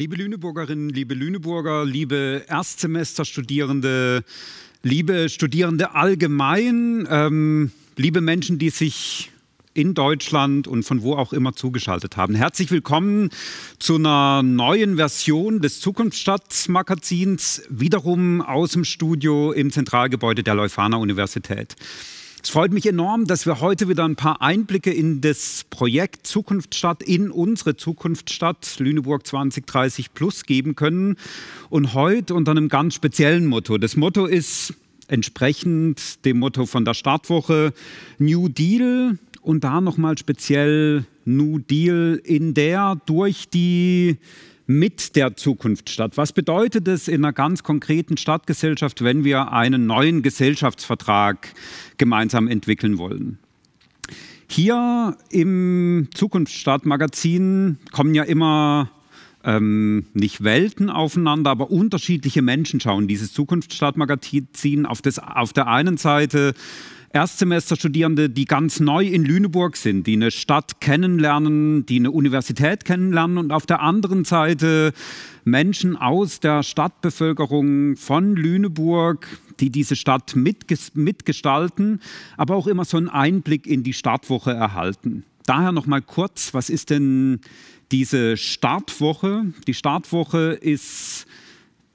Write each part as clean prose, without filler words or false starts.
Liebe Lüneburgerinnen, liebe Lüneburger, liebe Erstsemesterstudierende, liebe Studierende allgemein, liebe Menschen, die sich in Deutschland und von wo auch immer zugeschaltet haben. Herzlich willkommen zu einer neuen Version des Zukunftsstadt-Magazins, wiederum aus dem Studio im Zentralgebäude der Leuphana-Universität. Es freut mich enorm, dass wir heute wieder ein paar Einblicke in das Projekt Zukunftsstadt, in unsere Zukunftsstadt Lüneburg 2030 Plus geben können. Und heute unter einem ganz speziellen Motto. Das Motto ist entsprechend dem Motto von der Startwoche New Deal und da nochmal speziell New Deal in der, durch die, mit der Zukunftsstadt. Was bedeutet es in einer ganz konkreten Stadtgesellschaft, wenn wir einen neuen Gesellschaftsvertrag gemeinsam entwickeln wollen? Hier im Zukunftsstadt-Magazin kommen ja immer nicht Welten aufeinander, aber unterschiedliche Menschen schauen dieses Zukunftsstadt-Magazin auf der einen Seite Erstsemesterstudierende, die ganz neu in Lüneburg sind, die eine Stadt kennenlernen, die eine Universität kennenlernen, und auf der anderen Seite Menschen aus der Stadtbevölkerung von Lüneburg, die diese Stadt mitgestalten, aber auch immer so einen Einblick in die Startwoche erhalten. Daher noch mal kurz, was ist denn diese Startwoche? Die Startwoche ist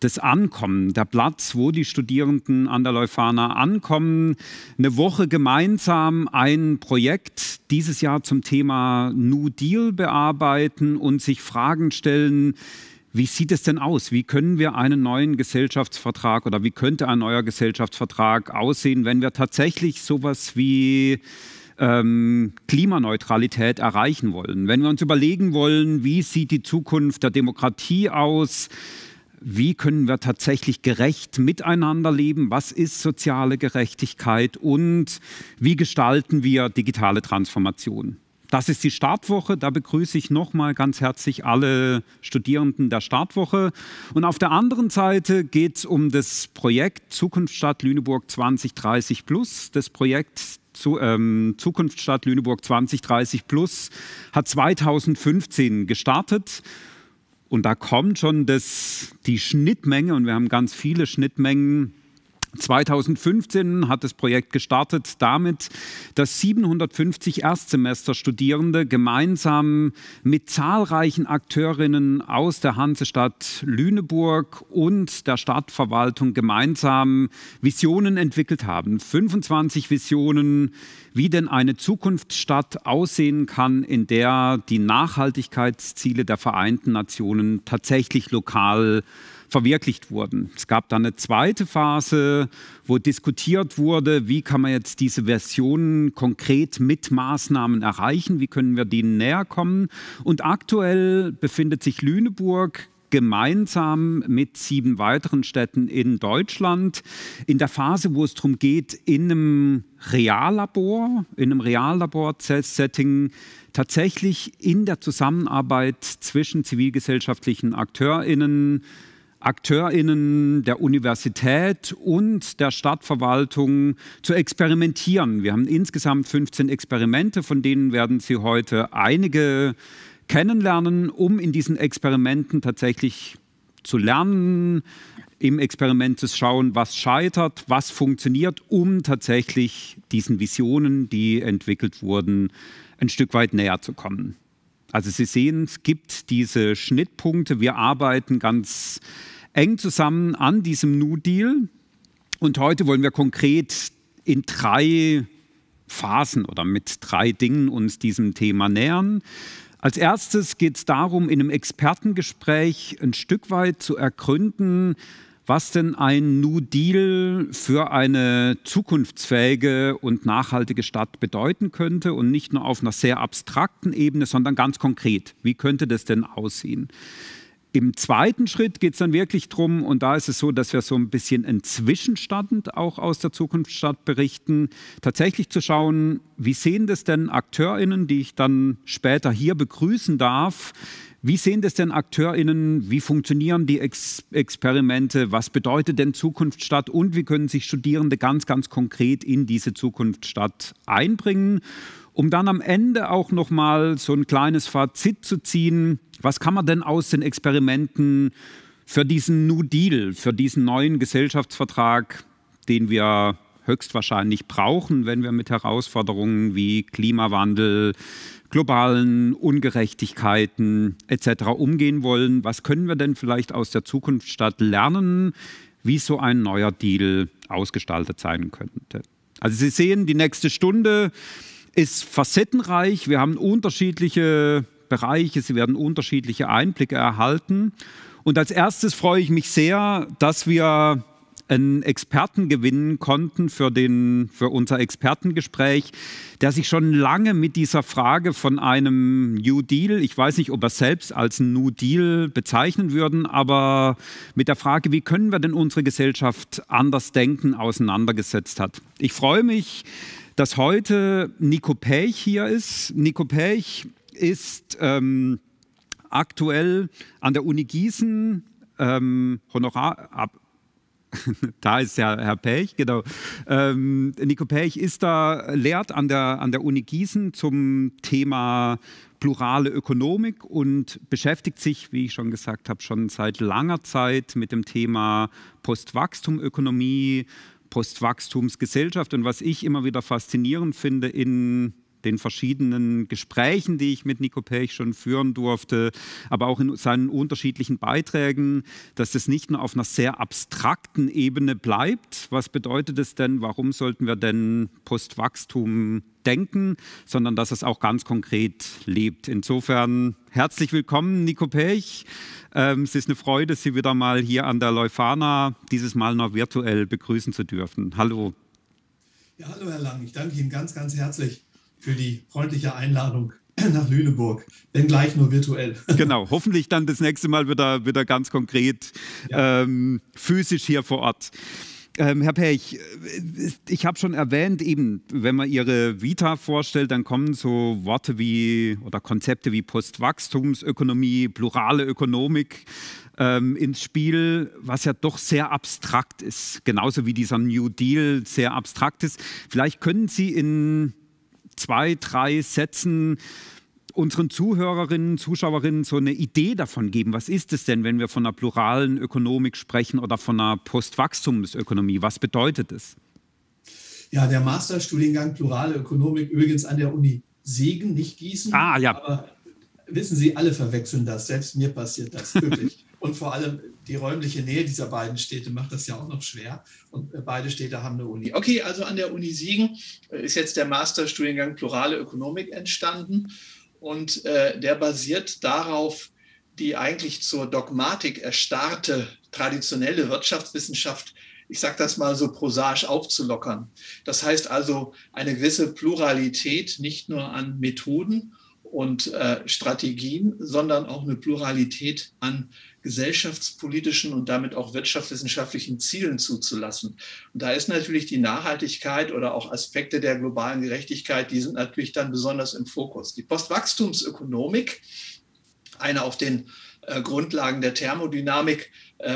das Ankommen, der Platz, wo die Studierenden an der Leuphana ankommen. Eine Woche gemeinsam ein Projekt dieses Jahr zum Thema New Deal bearbeiten und sich Fragen stellen, wie sieht es denn aus? Wie können wir einen neuen Gesellschaftsvertrag oder wie könnte ein neuer Gesellschaftsvertrag aussehen, wenn wir tatsächlich sowas wie Klimaneutralität erreichen wollen? Wenn wir uns überlegen wollen, wie sieht die Zukunft der Demokratie aus? Wie können wir tatsächlich gerecht miteinander leben? Was ist soziale Gerechtigkeit? Und wie gestalten wir digitale Transformation? Das ist die Startwoche. Da begrüße ich nochmal ganz herzlich alle Studierenden der Startwoche. Und auf der anderen Seite geht es um das Projekt Zukunftsstadt Lüneburg 2030 Plus. Das Projekt Zukunftsstadt Lüneburg 2030 Plus hat 2015 gestartet. Und da kommt schon die Schnittmenge, und wir haben ganz viele Schnittmengen. 2015 hat das Projekt gestartet damit, dass 750 Erstsemesterstudierende gemeinsam mit zahlreichen Akteurinnen aus der Hansestadt Lüneburg und der Stadtverwaltung gemeinsam Visionen entwickelt haben. 25 Visionen, wie denn eine Zukunftsstadt aussehen kann, in der die Nachhaltigkeitsziele der Vereinten Nationen tatsächlich lokal verwirklicht wurden. Es gab dann eine zweite Phase, wo diskutiert wurde, wie kann man jetzt diese Versionen konkret mit Maßnahmen erreichen, wie können wir denen näher kommen. Und aktuell befindet sich Lüneburg gemeinsam mit 7 weiteren Städten in Deutschland in der Phase, wo es darum geht, in einem Reallabor-Setting tatsächlich in der Zusammenarbeit zwischen zivilgesellschaftlichen AkteurInnen der Universität und der Stadtverwaltung zu experimentieren. Wir haben insgesamt 15 Experimente, von denen werden Sie heute einige kennenlernen, um in diesen Experimenten tatsächlich zu lernen, im Experiment zu schauen, was scheitert, was funktioniert, um tatsächlich diesen Visionen, die entwickelt wurden, ein Stück weit näher zu kommen. Also Sie sehen, es gibt diese Schnittpunkte. Wir arbeiten ganz eng zusammen an diesem New Deal. Und heute wollen wir konkret in 3 Phasen oder mit 3 Dingen uns diesem Thema nähern. Als erstes geht es darum, in einem Expertengespräch ein Stück weit zu ergründen, was denn ein New Deal für eine zukunftsfähige und nachhaltige Stadt bedeuten könnte, und nicht nur auf einer sehr abstrakten Ebene, sondern ganz konkret. Wie könnte das denn aussehen? Im zweiten Schritt geht es dann wirklich darum, und da ist es so, dass wir so ein bisschen einen Zwischenstand auch aus der Zukunftsstadt berichten, tatsächlich zu schauen, wie sehen das denn AkteurInnen, die ich dann später hier begrüßen darf, wie sehen das denn AkteurInnen, wie funktionieren die Experimente, was bedeutet denn Zukunftsstadt und wie können sich Studierende ganz, ganz konkret in diese Zukunftsstadt einbringen? um dann am Ende auch nochmal so ein kleines Fazit zu ziehen. Was kann man denn aus den Experimenten für diesen New Deal, für diesen neuen Gesellschaftsvertrag, den wir höchstwahrscheinlich brauchen, wenn wir mit Herausforderungen wie Klimawandel, globalen Ungerechtigkeiten etc. umgehen wollen. Was können wir denn vielleicht aus der Zukunftsstadt lernen, wie so ein neuer Deal ausgestaltet sein könnte? Also Sie sehen, die nächste Stunde ist facettenreich. Wir haben unterschiedliche Bereiche, Sie werden unterschiedliche Einblicke erhalten. Und als erstes freue ich mich sehr, dass wir einen Experten gewinnen konnten für unser Expertengespräch, der sich schon lange mit dieser Frage von einem New Deal, ich weiß nicht, ob er selbst als New Deal bezeichnen würden, aber mit der Frage, wie können wir denn unsere Gesellschaft anders denken, auseinandergesetzt hat. Ich freue mich, dass heute Nico Pech hier ist. Nico Pech ist aktuell an der Uni Gießen da ist ja Herr Pech, genau. Nico Pech lehrt an der Uni Gießen zum Thema plurale Ökonomik und beschäftigt sich, wie ich schon gesagt habe, schon seit langer Zeit mit dem Thema Postwachstumökonomie, Postwachstumsgesellschaft. Und was ich immer wieder faszinierend finde in den verschiedenen Gesprächen, die ich mit Nico Pech schon führen durfte, aber auch in seinen unterschiedlichen Beiträgen, dass das nicht nur auf einer sehr abstrakten Ebene bleibt. Was bedeutet es denn? Warum sollten wir denn Postwachstum denken? Sondern dass es auch ganz konkret lebt. Insofern herzlich willkommen, Nico Pech. Es ist eine Freude, Sie wieder mal hier an der Leuphana, dieses Mal noch virtuell begrüßen zu dürfen. Hallo. Ja, hallo Herr Lang. Ich danke Ihnen ganz, ganz herzlich für die freundliche Einladung nach Lüneburg, wenn gleich nur virtuell. Genau, hoffentlich dann das nächste Mal wieder ganz konkret, ja. Physisch hier vor Ort. Herr Pech, ich habe schon erwähnt, eben, wenn man Ihre Vita vorstellt, dann kommen so Worte wie oder Konzepte wie Postwachstumsökonomie, plurale Ökonomik ins Spiel, was ja doch sehr abstrakt ist, genauso wie dieser New Deal sehr abstrakt ist. Vielleicht können Sie in 2, 3 Sätzen unseren Zuhörerinnen, Zuschauerinnen so eine Idee davon geben. Was ist es denn, wenn wir von einer pluralen Ökonomik sprechen oder von einer Postwachstumsökonomie? Was bedeutet es? Ja, der Masterstudiengang Plurale Ökonomik übrigens an der Uni Siegen, nicht Gießen. Ah, ja. Aber wissen Sie, alle verwechseln das. Selbst mir passiert das wirklich. Und vor allem die räumliche Nähe dieser beiden Städte macht das ja auch noch schwer. Und beide Städte haben eine Uni. Okay, also an der Uni Siegen ist jetzt der Masterstudiengang Plurale Ökonomik entstanden. Und der basiert darauf, die eigentlich zur Dogmatik erstarrte traditionelle Wirtschaftswissenschaft, ich sage das mal so prosaisch, aufzulockern. Das heißt also eine gewisse Pluralität nicht nur an Methoden und Strategien, sondern auch eine Pluralität an gesellschaftspolitischen und damit auch wirtschaftswissenschaftlichen Zielen zuzulassen. Und da ist natürlich die Nachhaltigkeit oder auch Aspekte der globalen Gerechtigkeit, die sind natürlich dann besonders im Fokus. Die Postwachstumsökonomik, eine auf den Grundlagen der Thermodynamik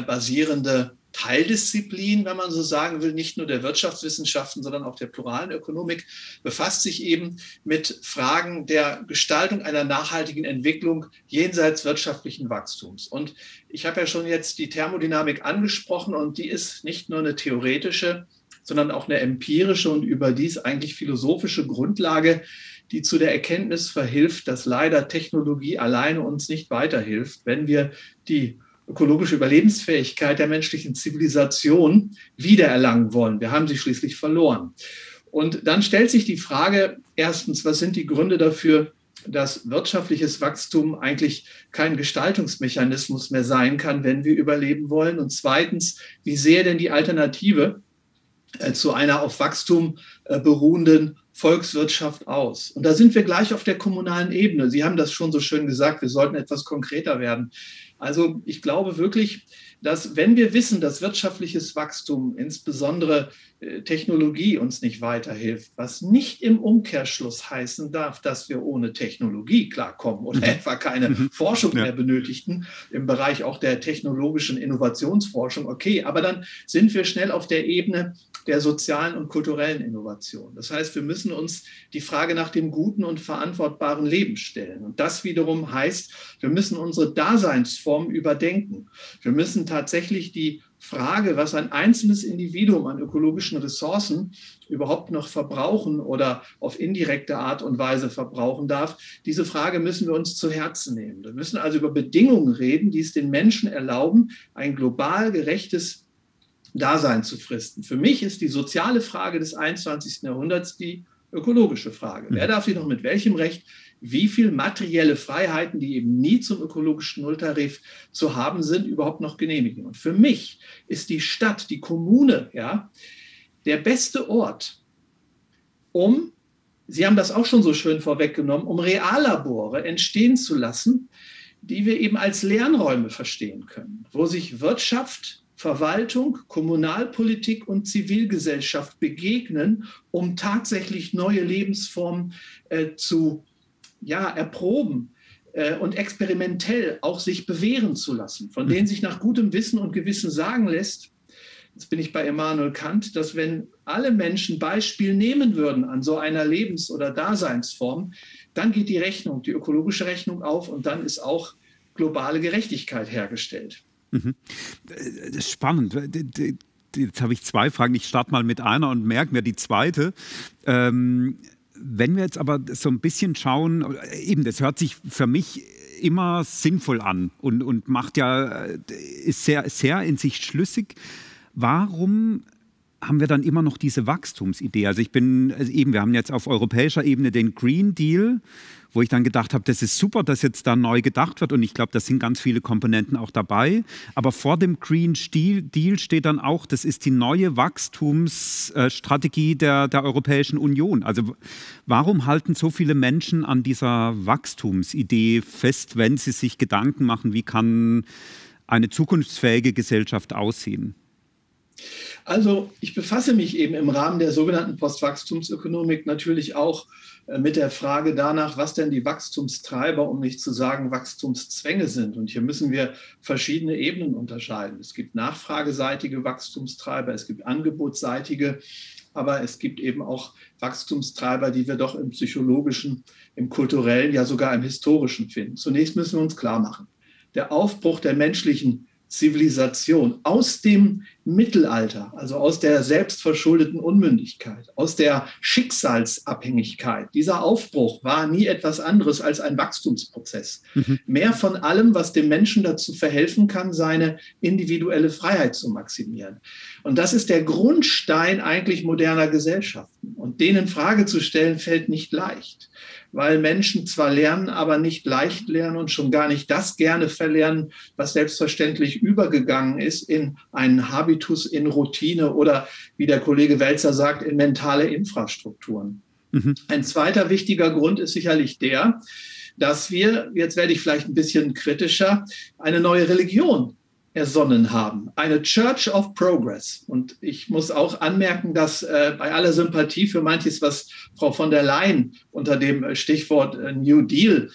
basierende Teildisziplin, wenn man so sagen will, nicht nur der Wirtschaftswissenschaften, sondern auch der pluralen Ökonomik, befasst sich eben mit Fragen der Gestaltung einer nachhaltigen Entwicklung jenseits wirtschaftlichen Wachstums. Und ich habe ja schon jetzt die Thermodynamik angesprochen und die ist nicht nur eine theoretische, sondern auch eine empirische und überdies eigentlich philosophische Grundlage, die zu der Erkenntnis verhilft, dass leider Technologie alleine uns nicht weiterhilft, wenn wir die ökologische Überlebensfähigkeit der menschlichen Zivilisation wiedererlangen wollen. Wir haben sie schließlich verloren. Und dann stellt sich die Frage, erstens, was sind die Gründe dafür, dass wirtschaftliches Wachstum eigentlich kein Gestaltungsmechanismus mehr sein kann, wenn wir überleben wollen? Und zweitens, wie sähe denn die Alternative zu einer auf Wachstum beruhenden Volkswirtschaft aus? Und da sind wir gleich auf der kommunalen Ebene. Sie haben das schon so schön gesagt, wir sollten etwas konkreter werden. Also ich glaube wirklich, dass wenn wir wissen, dass wirtschaftliches Wachstum insbesondere Technologie uns nicht weiterhilft, was nicht im Umkehrschluss heißen darf, dass wir ohne Technologie klarkommen oder etwa keine Forschung mehr benötigten im Bereich auch der technologischen Innovationsforschung. Okay, aber dann sind wir schnell auf der Ebene der sozialen und kulturellen Innovation. Das heißt, wir müssen uns die Frage nach dem guten und verantwortbaren Leben stellen. Und das wiederum heißt, wir müssen unsere Daseinsform überdenken. Wir müssen tatsächlich die Frage, was ein einzelnes Individuum an ökologischen Ressourcen überhaupt noch verbrauchen oder auf indirekte Art und Weise verbrauchen darf, diese Frage müssen wir uns zu Herzen nehmen. Wir müssen also über Bedingungen reden, die es den Menschen erlauben, ein global gerechtes Dasein zu fristen. Für mich ist die soziale Frage des 21. Jahrhunderts die ökologische Frage. Wer darf sich noch mit welchem Recht wie viel materielle Freiheiten, die eben nie zum ökologischen Nulltarif zu haben sind, überhaupt noch genehmigen? Und für mich ist die Stadt, die Kommune, ja, der beste Ort, um, Sie haben das auch schon so schön vorweggenommen, um Reallabore entstehen zu lassen, die wir eben als Lernräume verstehen können, wo sich Wirtschaft, Verwaltung, Kommunalpolitik und Zivilgesellschaft begegnen, um tatsächlich neue Lebensformen zu erproben und experimentell auch sich bewähren zu lassen, von denen sich nach gutem Wissen und Gewissen sagen lässt, jetzt bin ich bei Immanuel Kant, dass wenn alle Menschen Beispiel nehmen würden an so einer Lebens- oder Daseinsform, dann geht die Rechnung, die ökologische Rechnung auf und dann ist auch globale Gerechtigkeit hergestellt. Das ist spannend. Jetzt habe ich zwei Fragen. Ich starte mal mit einer und merke mir die zweite. Wenn wir jetzt aber so ein bisschen schauen, eben, das hört sich für mich immer sinnvoll an und macht ist sehr, sehr in sich schlüssig. Warum haben wir dann immer noch diese Wachstumsidee? Wir haben jetzt auf europäischer Ebene den Green Deal, wo ich dann gedacht habe, das ist super, dass jetzt da neu gedacht wird und ich glaube, da sind ganz viele Komponenten auch dabei. Aber vor dem Green Deal steht dann auch, das ist die neue Wachstumsstrategie der Europäischen Union. Also warum halten so viele Menschen an dieser Wachstumsidee fest, wenn sie sich Gedanken machen, wie kann eine zukunftsfähige Gesellschaft aussehen? Also ich befasse mich eben im Rahmen der sogenannten Postwachstumsökonomik natürlich auch mit der Frage danach, was denn die Wachstumstreiber, um nicht zu sagen Wachstumszwänge sind. Und hier müssen wir verschiedene Ebenen unterscheiden. Es gibt nachfrageseitige Wachstumstreiber, es gibt angebotsseitige, aber es gibt eben auch Wachstumstreiber, die wir doch im psychologischen, im kulturellen, ja sogar im historischen finden. Zunächst müssen wir uns klar machen, der Aufbruch der menschlichen Zivilisation aus dem Mittelalter, also aus der selbstverschuldeten Unmündigkeit, aus der Schicksalsabhängigkeit. Dieser Aufbruch war nie etwas anderes als ein Wachstumsprozess. Mehr von allem, was dem Menschen dazu verhelfen kann, seine individuelle Freiheit zu maximieren. Und das ist der Grundstein eigentlich moderner Gesellschaften. Und den in Frage zu stellen, fällt nicht leicht, weil Menschen zwar lernen, aber nicht leicht lernen und schon gar nicht das gerne verlernen, was selbstverständlich übergegangen ist in einen Habitus, in Routine oder, wie der Kollege Welzer sagt, in mentale Infrastrukturen. Ein zweiter wichtiger Grund ist sicherlich der, dass wir, jetzt werde ich vielleicht ein bisschen kritischer, eine neue Religion ersonnen haben. Eine Church of Progress. Und ich muss auch anmerken, dass bei aller Sympathie für manches, was Frau von der Leyen unter dem Stichwort New Deal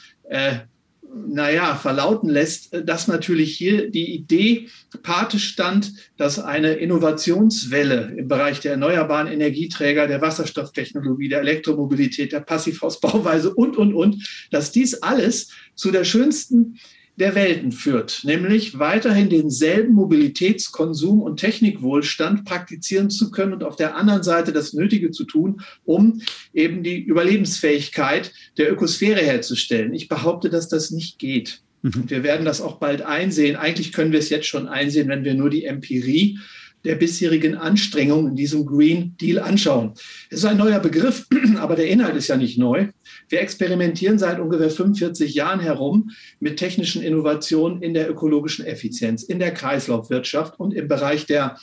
verlauten lässt, dass natürlich hier die Idee Pate stand, dass eine Innovationswelle im Bereich der erneuerbaren Energieträger, der Wasserstofftechnologie, der Elektromobilität, der Passivhausbauweise und, dass dies alles zu der schönsten der Welten führt, nämlich weiterhin denselben Mobilitätskonsum und Technikwohlstand praktizieren zu können und auf der anderen Seite das Nötige zu tun, um eben die Überlebensfähigkeit der Ökosphäre herzustellen. Ich behaupte, dass das nicht geht. Und wir werden das auch bald einsehen. Eigentlich können wir es jetzt schon einsehen, wenn wir nur die Empirie der bisherigen Anstrengungen in diesem Green Deal anschauen. Es ist ein neuer Begriff, aber der Inhalt ist ja nicht neu. Wir experimentieren seit ungefähr 45 Jahren herum mit technischen Innovationen in der ökologischen Effizienz, in der Kreislaufwirtschaft und im Bereich der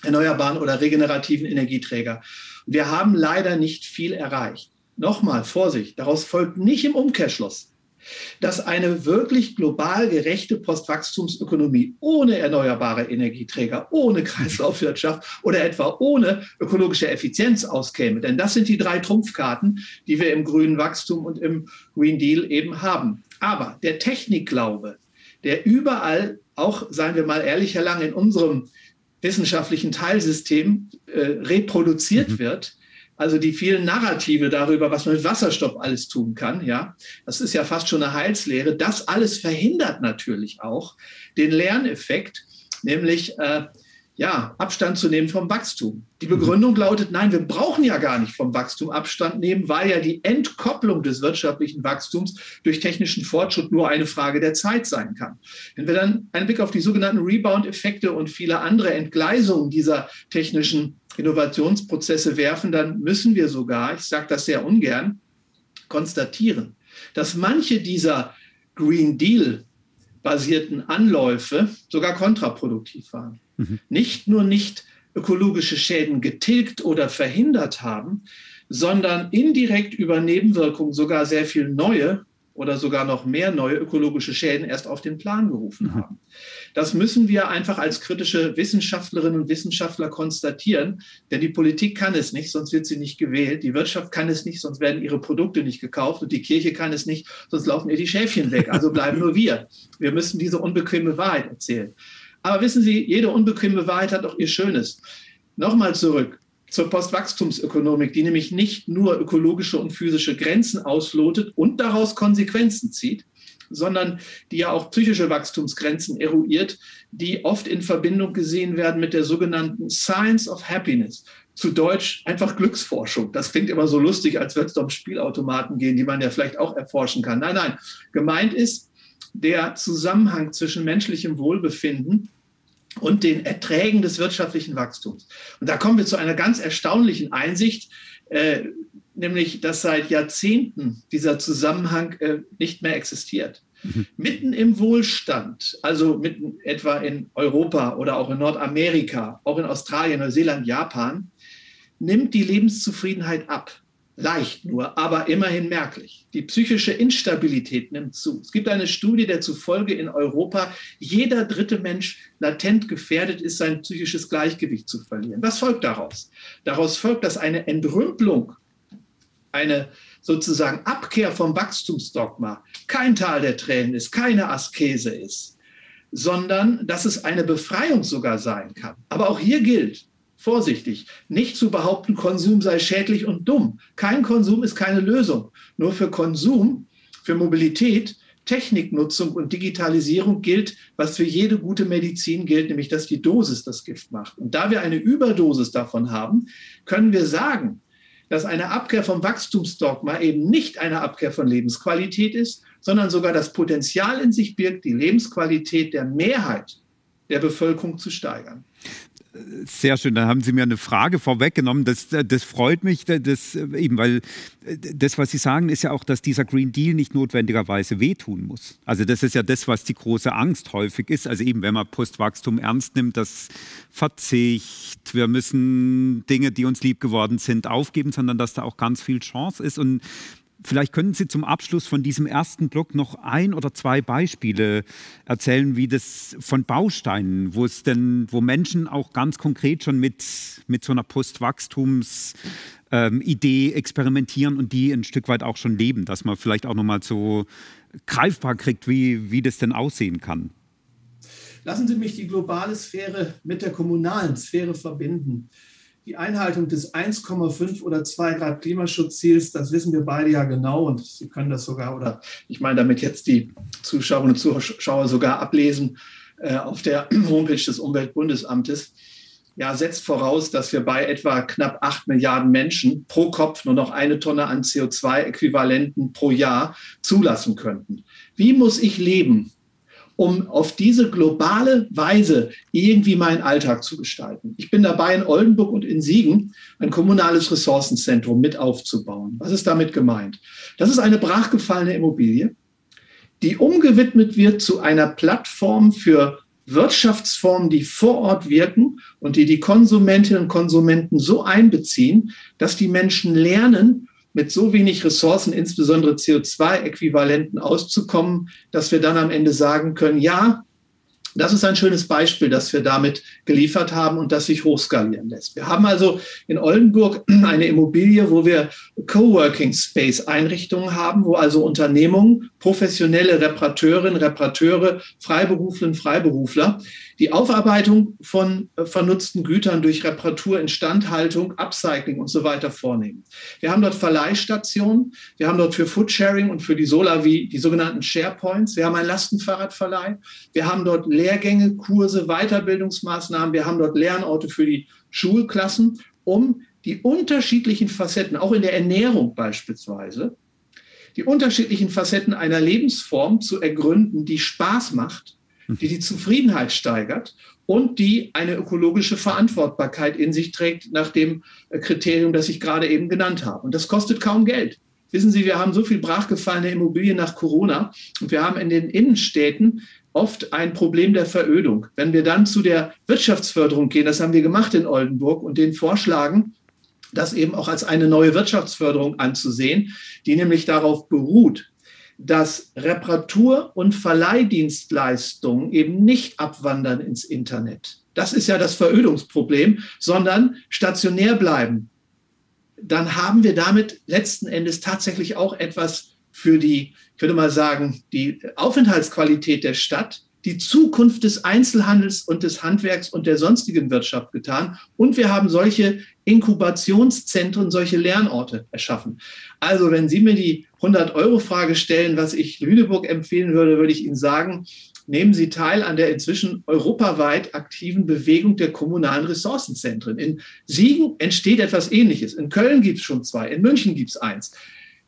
erneuerbaren oder regenerativen Energieträger. Wir haben leider nicht viel erreicht. Nochmal, Vorsicht, daraus folgt nicht im Umkehrschluss, dass eine wirklich global gerechte Postwachstumsökonomie ohne erneuerbare Energieträger, ohne Kreislaufwirtschaft oder etwa ohne ökologische Effizienz auskäme. Denn das sind die 3 Trumpfkarten, die wir im grünen Wachstum und im Green Deal eben haben. Aber der Technikglaube, der überall, auch, seien wir mal ehrlich, Herr Lang, in unserem wissenschaftlichen Teilsystem reproduziert wird, also die vielen Narrative darüber, was man mit Wasserstoff alles tun kann, ja, das ist ja fast schon eine Heilslehre. Das alles verhindert natürlich auch den Lerneffekt, nämlich Abstand zu nehmen vom Wachstum. Die Begründung lautet, nein, wir brauchen ja gar nicht vom Wachstum Abstand nehmen, weil ja die Entkopplung des wirtschaftlichen Wachstums durch technischen Fortschritt nur eine Frage der Zeit sein kann. Wenn wir dann einen Blick auf die sogenannten Rebound-Effekte und viele andere Entgleisungen dieser technischen Innovationsprozesse werfen, dann müssen wir sogar, ich sage das sehr ungern, konstatieren, dass manche dieser Green Deal basierten Anläufe sogar kontraproduktiv waren. Nicht nur nicht ökologische Schäden getilgt oder verhindert haben, sondern indirekt über Nebenwirkungen sogar sehr viel neue oder sogar noch mehr neue ökologische Schäden erst auf den Plan gerufen haben. Das müssen wir einfach als kritische Wissenschaftlerinnen und Wissenschaftler konstatieren, denn die Politik kann es nicht, sonst wird sie nicht gewählt. Die Wirtschaft kann es nicht, sonst werden ihre Produkte nicht gekauft. Und die Kirche kann es nicht, sonst laufen ihr die Schäfchen weg. Also bleiben nur wir. Wir müssen diese unbequeme Wahrheit erzählen. Aber wissen Sie, jede unbequeme Wahrheit hat auch ihr Schönes. Nochmal zurück zur Postwachstumsökonomik, die nämlich nicht nur ökologische und physische Grenzen auslotet und daraus Konsequenzen zieht, sondern die ja auch psychische Wachstumsgrenzen eruiert, die oft in Verbindung gesehen werden mit der sogenannten Science of Happiness. Zu Deutsch einfach Glücksforschung. Das klingt immer so lustig, als würde es um Spielautomaten gehen, die man ja vielleicht auch erforschen kann. Nein, nein. Gemeint ist der Zusammenhang zwischen menschlichem Wohlbefinden und den Erträgen des wirtschaftlichen Wachstums. Und da kommen wir zu einer ganz erstaunlichen Einsicht, nämlich, dass seit Jahrzehnten dieser Zusammenhang nicht mehr existiert. Mitten im Wohlstand, also mitten etwa in Europa oder auch in Nordamerika, auch in Australien, Neuseeland, Japan, nimmt die Lebenszufriedenheit ab. Leicht nur, aber immerhin merklich. Die psychische Instabilität nimmt zu. Es gibt eine Studie, der zufolge in Europa jeder 3. Mensch latent gefährdet ist, sein psychisches Gleichgewicht zu verlieren. Was folgt daraus? Daraus folgt, dass eine Entrümpelung, eine sozusagen Abkehr vom Wachstumsdogma kein Tal der Tränen ist, keine Askese ist, sondern dass es eine Befreiung sogar sein kann. Aber auch hier gilt, vorsichtig, nicht zu behaupten, Konsum sei schädlich und dumm. Kein Konsum ist keine Lösung. Nur für Konsum, für Mobilität, Techniknutzung und Digitalisierung gilt, was für jede gute Medizin gilt, nämlich dass die Dosis das Gift macht. Und da wir eine Überdosis davon haben, können wir sagen, dass eine Abkehr vom Wachstumsdogma eben nicht eine Abkehr von Lebensqualität ist, sondern sogar das Potenzial in sich birgt, die Lebensqualität der Mehrheit der Bevölkerung zu steigern. Sehr schön, da haben Sie mir eine Frage vorweggenommen. Das freut mich, weil das, was Sie sagen, ist ja auch, dass dieser Green Deal nicht notwendigerweise wehtun muss. Also das ist ja das, was die große Angst häufig ist. Also eben, wenn man Postwachstum ernst nimmt, das Verzicht, wir müssen Dinge, die uns lieb geworden sind, aufgeben, sondern dass da auch ganz viel Chance ist. Und vielleicht können Sie zum Abschluss von diesem ersten Block noch 1 oder 2 Beispiele erzählen, wie das von Bausteinen, wo Menschen auch ganz konkret schon mit so einer Postwachstums-Idee experimentieren und die ein Stück weit auch schon leben, dass man vielleicht auch nochmal so greifbar kriegt, wie das denn aussehen kann. Lassen Sie mich die globale Sphäre mit der kommunalen Sphäre verbinden. Die Einhaltung des 1,5 oder 2 Grad Klimaschutzziels, das wissen wir beide ja genau und Sie können das sogar, oder ich meine damit jetzt die Zuschauerinnen und Zuschauer sogar ablesen auf der Homepage des Umweltbundesamtes, ja, setzt voraus, dass wir bei etwa knapp 8 Milliarden Menschen pro Kopf nur noch 1 Tonne an CO2-Äquivalenten pro Jahr zulassen könnten. Wie muss ich leben, um auf diese globale Weise irgendwie meinen Alltag zu gestalten? Ich bin dabei, in Oldenburg und in Siegen ein kommunales Ressourcenzentrum mit aufzubauen. Was ist damit gemeint? Das ist eine brachgefallene Immobilie, die umgewidmet wird zu einer Plattform für Wirtschaftsformen, die vor Ort wirken und die Konsumentinnen und Konsumenten so einbeziehen, dass die Menschen lernen, mit so wenig Ressourcen, insbesondere CO2-Äquivalenten, auszukommen, dass wir dann am Ende sagen können, ja, das ist ein schönes Beispiel, das wir damit geliefert haben und das sich hochskalieren lässt. Wir haben also in Oldenburg eine Immobilie, wo wir Coworking-Space-Einrichtungen haben, wo also Unternehmungen, professionelle Reparateurinnen, Reparateure, Freiberuflerinnen, Freiberufler die Aufarbeitung von vernutzten Gütern durch Reparatur, Instandhaltung, Upcycling und so weiter vornehmen. Wir haben dort Verleihstationen, wir haben dort für Foodsharing und für die Solavi die sogenannten SharePoints, wir haben einen Lastenfahrradverleih, wir haben dort Lehrgänge, Kurse, Weiterbildungsmaßnahmen, wir haben dort Lernorte für die Schulklassen, um die unterschiedlichen Facetten, auch in der Ernährung beispielsweise, die unterschiedlichen Facetten einer Lebensform zu ergründen, die Spaß macht, die Zufriedenheit steigert und die eine ökologische Verantwortbarkeit in sich trägt nach dem Kriterium, das ich gerade eben genannt habe. Und das kostet kaum Geld. Wissen Sie, wir haben so viel brachgefallene Immobilien nach Corona und wir haben in den Innenstädten oft ein Problem der Verödung. Wenn wir dann zu der Wirtschaftsförderung gehen, das haben wir gemacht in Oldenburg, und denen vorschlagen, das eben auch als eine neue Wirtschaftsförderung anzusehen, die nämlich darauf beruht, dass Reparatur- und Verleihdienstleistungen eben nicht abwandern ins Internet. Das ist ja das Verödungsproblem, sondern stationär bleiben. Dann haben wir damit letzten Endes tatsächlich auch etwas für die, ich würde mal sagen, die Aufenthaltsqualität der Stadt, die Zukunft des Einzelhandels und des Handwerks und der sonstigen Wirtschaft getan. Und wir haben solche Inkubationszentren, solche Lernorte erschaffen. Also wenn Sie mir die 100-Euro-Frage stellen, was ich Lüneburg empfehlen würde, würde ich Ihnen sagen, nehmen Sie teil an der inzwischen europaweit aktiven Bewegung der kommunalen Ressourcenzentren. In Siegen entsteht etwas Ähnliches. In Köln gibt es schon 2, in München gibt es 1.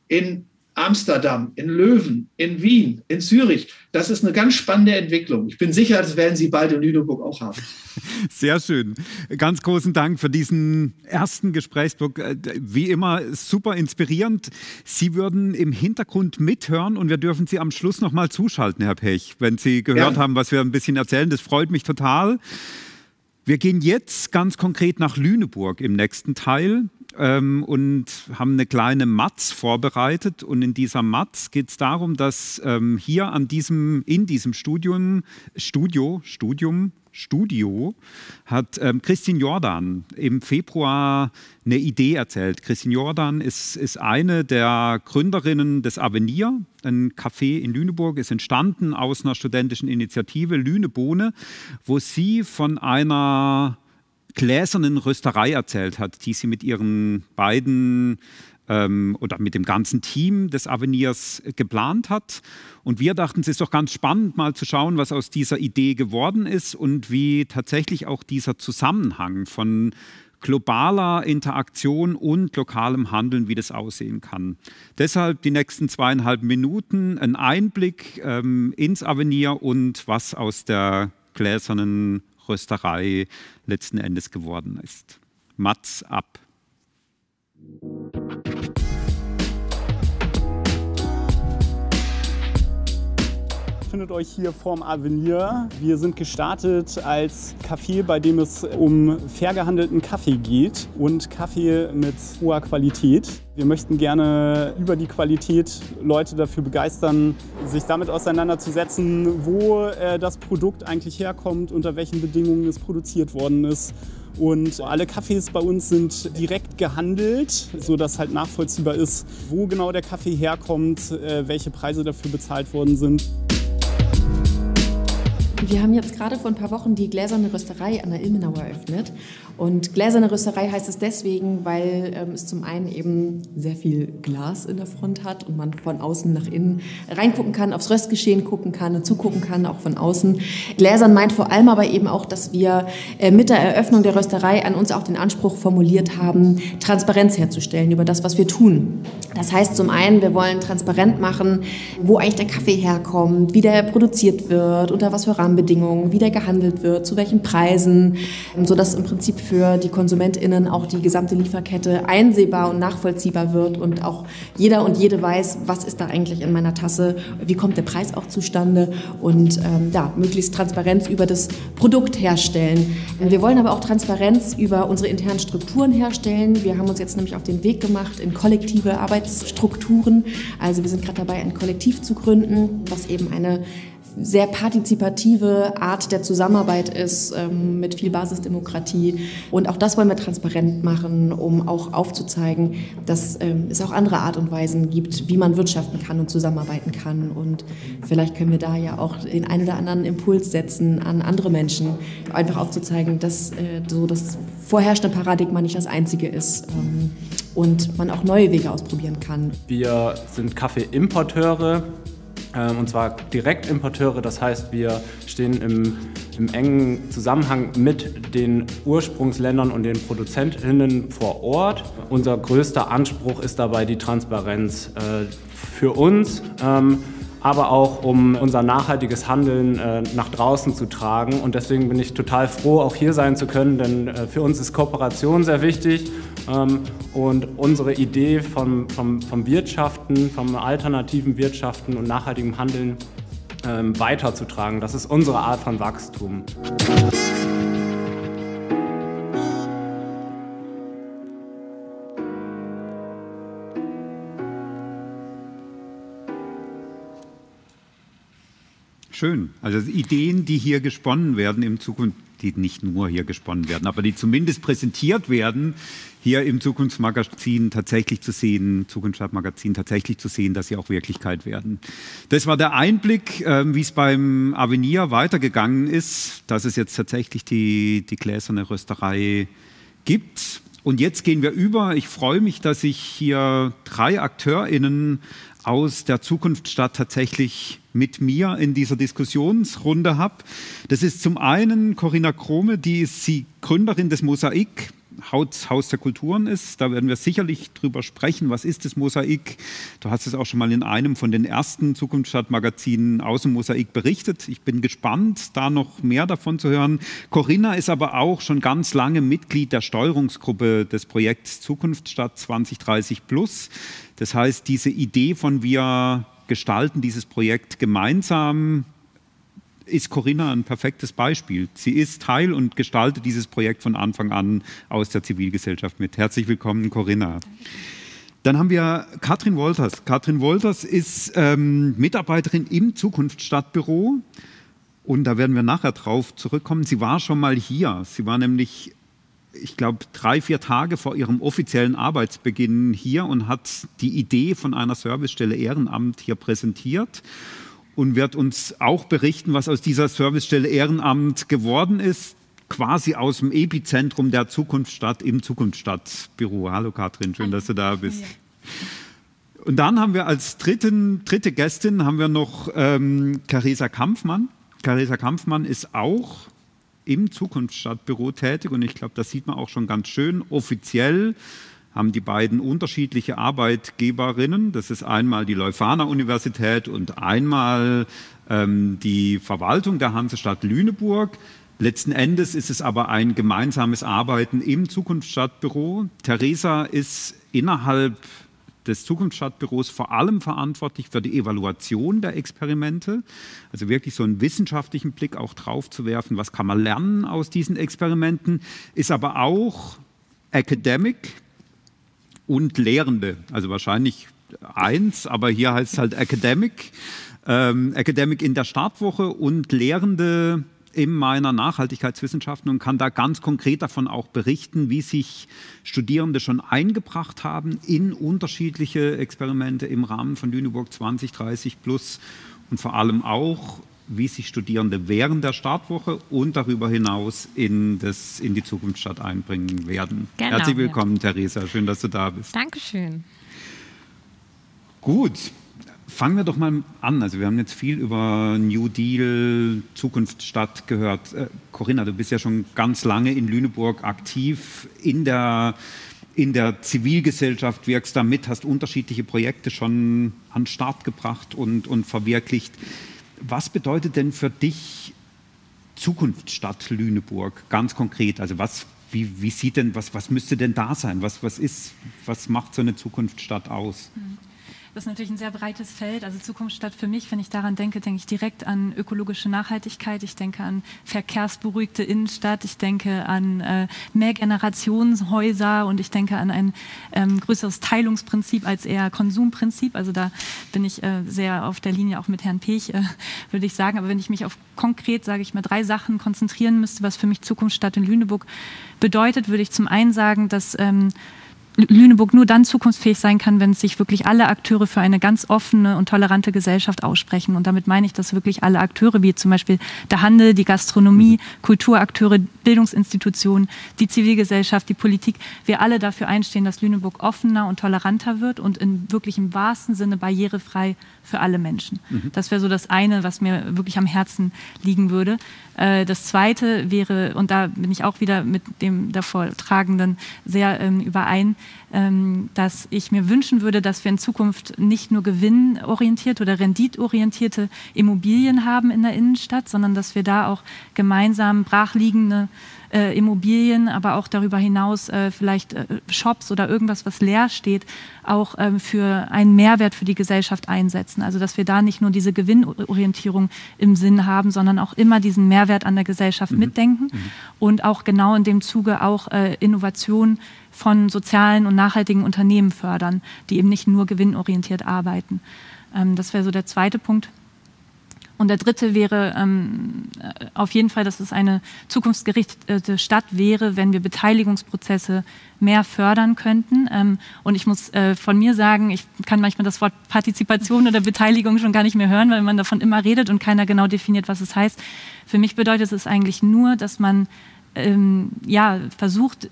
In Amsterdam, in Löwen, in Wien, in Zürich. Das ist eine ganz spannende Entwicklung. Ich bin sicher, das werden Sie bald in Lüneburg auch haben. Sehr schön. Ganz großen Dank für diesen ersten Gesprächsblock. Wie immer super inspirierend. Sie würden im Hintergrund mithören und wir dürfen Sie am Schluss noch mal zuschalten, Herr Pech, wenn Sie gehört haben, was wir ein bisschen erzählen. Das freut mich total. Wir gehen jetzt ganz konkret nach Lüneburg im nächsten Teil und haben eine kleine Matz vorbereitet. Und in dieser Matz geht es darum, dass hier in diesem Studio hat Christine Jordan im Februar eine Idee erzählt. Christine Jordan ist eine der Gründerinnen des Avenir. Ein Café in Lüneburg ist entstanden aus einer studentischen Initiative Lünebohne, wo sie von einer gläsernen Rösterei erzählt hat, die sie mit ihren beiden oder mit dem ganzen Team des Avenirs geplant hat. Und wir dachten, es ist doch ganz spannend, mal zu schauen, was aus dieser Idee geworden ist und wie tatsächlich auch dieser Zusammenhang von globaler Interaktion und lokalem Handeln, wie das aussehen kann. Deshalb die nächsten 2,5 Minuten ein Einblick ins Avenir und was aus der gläsernen Rösterei letzten Endes geworden ist. Matz ab. Findet euch hier vorm Avenir. Wir sind gestartet als Café, bei dem es um fair gehandelten Kaffee geht und Kaffee mit hoher Qualität. Wir möchten gerne über die Qualität Leute dafür begeistern, sich damit auseinanderzusetzen, wo das Produkt eigentlich herkommt, unter welchen Bedingungen es produziert worden ist. Und alle Kaffees bei uns sind direkt gehandelt, sodass halt nachvollziehbar ist, wo genau der Kaffee herkommt, welche Preise dafür bezahlt worden sind. Wir haben jetzt gerade vor ein paar Wochen die Gläserne Rösterei an der Ilmenau eröffnet. Und Gläserne Rösterei heißt es deswegen, weil es zum einen eben sehr viel Glas in der Front hat und man von außen nach innen reingucken kann, aufs Röstgeschehen gucken kann und zugucken kann, auch von außen. Gläsern meint vor allem aber eben auch, dass wir mit der Eröffnung der Rösterei an uns auch den Anspruch formuliert haben, Transparenz herzustellen über das, was wir tun. Das heißt zum einen, wir wollen transparent machen, wo eigentlich der Kaffee herkommt, wie der produziert wird, unter was für Rahmenbedingungen Rahmenbedingungen, wie der gehandelt wird, zu welchen Preisen, sodass im Prinzip für die KonsumentInnen auch die gesamte Lieferkette einsehbar und nachvollziehbar wird und auch jeder und jede weiß, was ist da eigentlich in meiner Tasse, wie kommt der Preis auch zustande und möglichst Transparenz über das Produkt herstellen. Wir wollen aber auch Transparenz über unsere internen Strukturen herstellen. Wir haben uns jetzt nämlich auf den Weg gemacht in kollektive Arbeitsstrukturen. Also wir sind gerade dabei, ein Kollektiv zu gründen, was eben eine sehr partizipative Art der Zusammenarbeit ist, mit viel Basisdemokratie. Und auch das wollen wir transparent machen, um auch aufzuzeigen, dass es auch andere Art und Weisen gibt, wie man wirtschaften kann und zusammenarbeiten kann. Und vielleicht können wir da ja auch den einen oder anderen Impuls setzen an andere Menschen, einfach aufzuzeigen, dass so das vorherrschende Paradigma nicht das einzige ist. Und man auch neue Wege ausprobieren kann. Wir sind Kaffeeimporteure, und zwar Direktimporteure, das heißt, wir stehen im engen Zusammenhang mit den Ursprungsländern und den ProduzentInnen vor Ort. Unser größter Anspruch ist dabei die Transparenz für uns, aber auch um unser nachhaltiges Handeln nach draußen zu tragen. Und deswegen bin ich total froh, auch hier sein zu können, denn für uns ist Kooperation sehr wichtig. Und unsere Idee vom Wirtschaften, vom alternativen Wirtschaften und nachhaltigem Handeln weiterzutragen, das ist unsere Art von Wachstum. Schön. Also Ideen, die hier gesponnen werden in Zukunft, die nicht nur hier gesponnen werden, aber die zumindest präsentiert werden, hier im Zukunftsmagazin tatsächlich zu sehen, Zukunftsstadtmagazin tatsächlich zu sehen, dass sie auch Wirklichkeit werden. Das war der Einblick, wie es beim Avenir weitergegangen ist, dass es jetzt tatsächlich die gläserne Rösterei gibt. Und jetzt gehen wir über. Ich freue mich, dass ich hier 3 AkteurInnen aus der Zukunftsstadt tatsächlich mit mir in dieser Diskussionsrunde habe. Das ist zum einen Corinna Krome, die ist die Gründerin des Mosaik, Haus der Kulturen ist. Da werden wir sicherlich drüber sprechen, was ist das Mosaik. Du hast es auch schon mal in einem von den ersten Zukunftsstadtmagazinen aus dem Mosaik berichtet. Ich bin gespannt, da noch mehr davon zu hören. Corinna ist aber auch schon ganz lange Mitglied der Steuerungsgruppe des Projekts Zukunftsstadt 2030 Plus. Das heißt, diese Idee von wir gestalten dieses Projekt gemeinsam, ist Corinna ein perfektes Beispiel. Sie ist Teil und gestaltet dieses Projekt von Anfang an aus der Zivilgesellschaft mit. Herzlich willkommen, Corinna. Dann haben wir Katrin Wolters. Katrin Wolters ist Mitarbeiterin im Zukunftsstadtbüro und da werden wir nachher drauf zurückkommen. Sie war schon mal hier. Sie war nämlich, ich glaube, 3-4 Tage vor ihrem offiziellen Arbeitsbeginn hier und hat die Idee von einer Servicestelle Ehrenamt hier präsentiert und wird uns auch berichten, was aus dieser Servicestelle Ehrenamt geworden ist, quasi aus dem Epizentrum der Zukunftsstadt im Zukunftsstadtbüro. Hallo Katrin, schön, dass du da bist. Ja. Und dann haben wir als dritte Gästin haben wir noch Caresa Kampfmann. Caresa Kampfmann ist auch im Zukunftsstadtbüro tätig und ich glaube, das sieht man auch schon ganz schön. Offiziell haben die beiden unterschiedliche Arbeitgeberinnen. Das ist einmal die Leuphana-Universität und einmal die Verwaltung der Hansestadt Lüneburg. Letzten Endes ist es aber ein gemeinsames Arbeiten im Zukunftsstadtbüro. Theresa ist innerhalb des Zukunftsstadtbüros vor allem verantwortlich für die Evaluation der Experimente, also wirklich so einen wissenschaftlichen Blick auch drauf zu werfen, was kann man lernen aus diesen Experimenten, ist aber auch Academic und Lehrende, also wahrscheinlich eins, aber hier heißt es halt Academic, Academic in der Startwoche und Lehrende in meiner Nachhaltigkeitswissenschaften und kann da ganz konkret davon auch berichten, wie sich Studierende schon eingebracht haben in unterschiedliche Experimente im Rahmen von Lüneburg 2030 Plus und vor allem auch, wie sich Studierende während der Startwoche und darüber hinaus in die Zukunftsstadt einbringen werden. Genau, herzlich willkommen, ja. Theresa, schön, dass du da bist. Dankeschön. Gut. Fangen wir doch mal an. Also wir haben jetzt viel über New Deal, Zukunftsstadt gehört. Corinna, du bist ja schon ganz lange in Lüneburg aktiv, in der Zivilgesellschaft, wirkst da mit, hast unterschiedliche Projekte schon an den Start gebracht und verwirklicht. Was bedeutet denn für dich Zukunftsstadt Lüneburg ganz konkret? Also wie sieht denn, was müsste denn da sein? Was macht so eine Zukunftsstadt aus? Das ist natürlich ein sehr breites Feld. Also Zukunftsstadt für mich, wenn ich daran denke, denke ich direkt an ökologische Nachhaltigkeit. Ich denke an verkehrsberuhigte Innenstadt. Ich denke an Mehrgenerationenhäuser und ich denke an ein größeres Teilungsprinzip als eher Konsumprinzip. Also da bin ich sehr auf der Linie auch mit Herrn Pech, würde ich sagen. Aber wenn ich mich auf konkret, sage ich mal, 3 Sachen konzentrieren müsste, was für mich Zukunftsstadt in Lüneburg bedeutet, würde ich zum einen sagen, dass Lüneburg nur dann zukunftsfähig sein kann, wenn sich wirklich alle Akteure für eine ganz offene und tolerante Gesellschaft aussprechen. Und damit meine ich, dass wirklich alle Akteure, wie zum Beispiel der Handel, die Gastronomie, Kulturakteure, Bildungsinstitutionen, die Zivilgesellschaft, die Politik, wir alle dafür einstehen, dass Lüneburg offener und toleranter wird und wirklich im wahrsten Sinne barrierefrei für alle Menschen. Das wäre so das eine, was mir wirklich am Herzen liegen würde. Das zweite wäre, und da bin ich auch wieder mit dem davor Tragenden sehr überein, dass ich mir wünschen würde, dass wir in Zukunft nicht nur gewinnorientierte oder renditorientierte Immobilien haben in der Innenstadt, sondern dass wir da auch gemeinsam brachliegende Immobilien, aber auch darüber hinaus vielleicht Shops oder irgendwas, was leer steht, auch für einen Mehrwert für die Gesellschaft einsetzen. Also dass wir da nicht nur diese Gewinnorientierung im Sinn haben, sondern auch immer diesen Mehrwert an der Gesellschaft mitdenken und auch genau in dem Zuge auch Innovation von sozialen und nachhaltigen Unternehmen fördern, die eben nicht nur gewinnorientiert arbeiten. Das wäre so der zweite Punkt. Und der dritte wäre auf jeden Fall, dass es eine zukunftsgerichtete Stadt wäre, wenn wir Beteiligungsprozesse mehr fördern könnten. Und ich muss von mir sagen, ich kann manchmal das Wort Partizipation oder Beteiligung schon gar nicht mehr hören, weil man davon immer redet und keiner genau definiert, was es heißt. Für mich bedeutet es eigentlich nur, dass man versucht,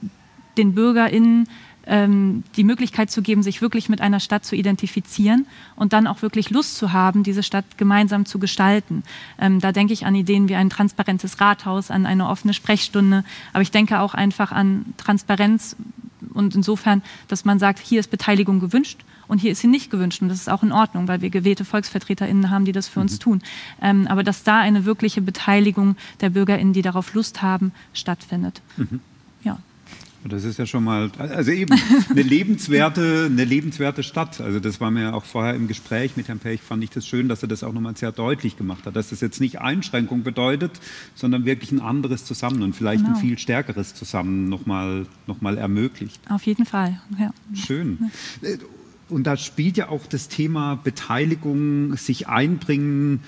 den BürgerInnen die Möglichkeit zu geben, sich wirklich mit einer Stadt zu identifizieren und dann auch wirklich Lust zu haben, diese Stadt gemeinsam zu gestalten. Da denke ich an Ideen wie ein transparentes Rathaus, an eine offene Sprechstunde, aber ich denke auch einfach an Transparenz und insofern, dass man sagt, hier ist Beteiligung gewünscht und hier ist sie nicht gewünscht und das ist auch in Ordnung, weil wir gewählte VolksvertreterInnen haben, die das für uns tun. Aber dass da eine wirkliche Beteiligung der BürgerInnen, die darauf Lust haben, stattfindet. Ja. Das ist ja schon mal, also eben eine lebenswerte Stadt. Also das war mir auch vorher im Gespräch mit Herrn Pech, fand ich das schön, dass er das auch nochmal sehr deutlich gemacht hat, dass das jetzt nicht Einschränkung bedeutet, sondern wirklich ein anderes Zusammen und vielleicht ein viel stärkeres Zusammen nochmal ermöglicht. Auf jeden Fall, ja. Schön. Und da spielt ja auch das Thema Beteiligung, sich einbringen,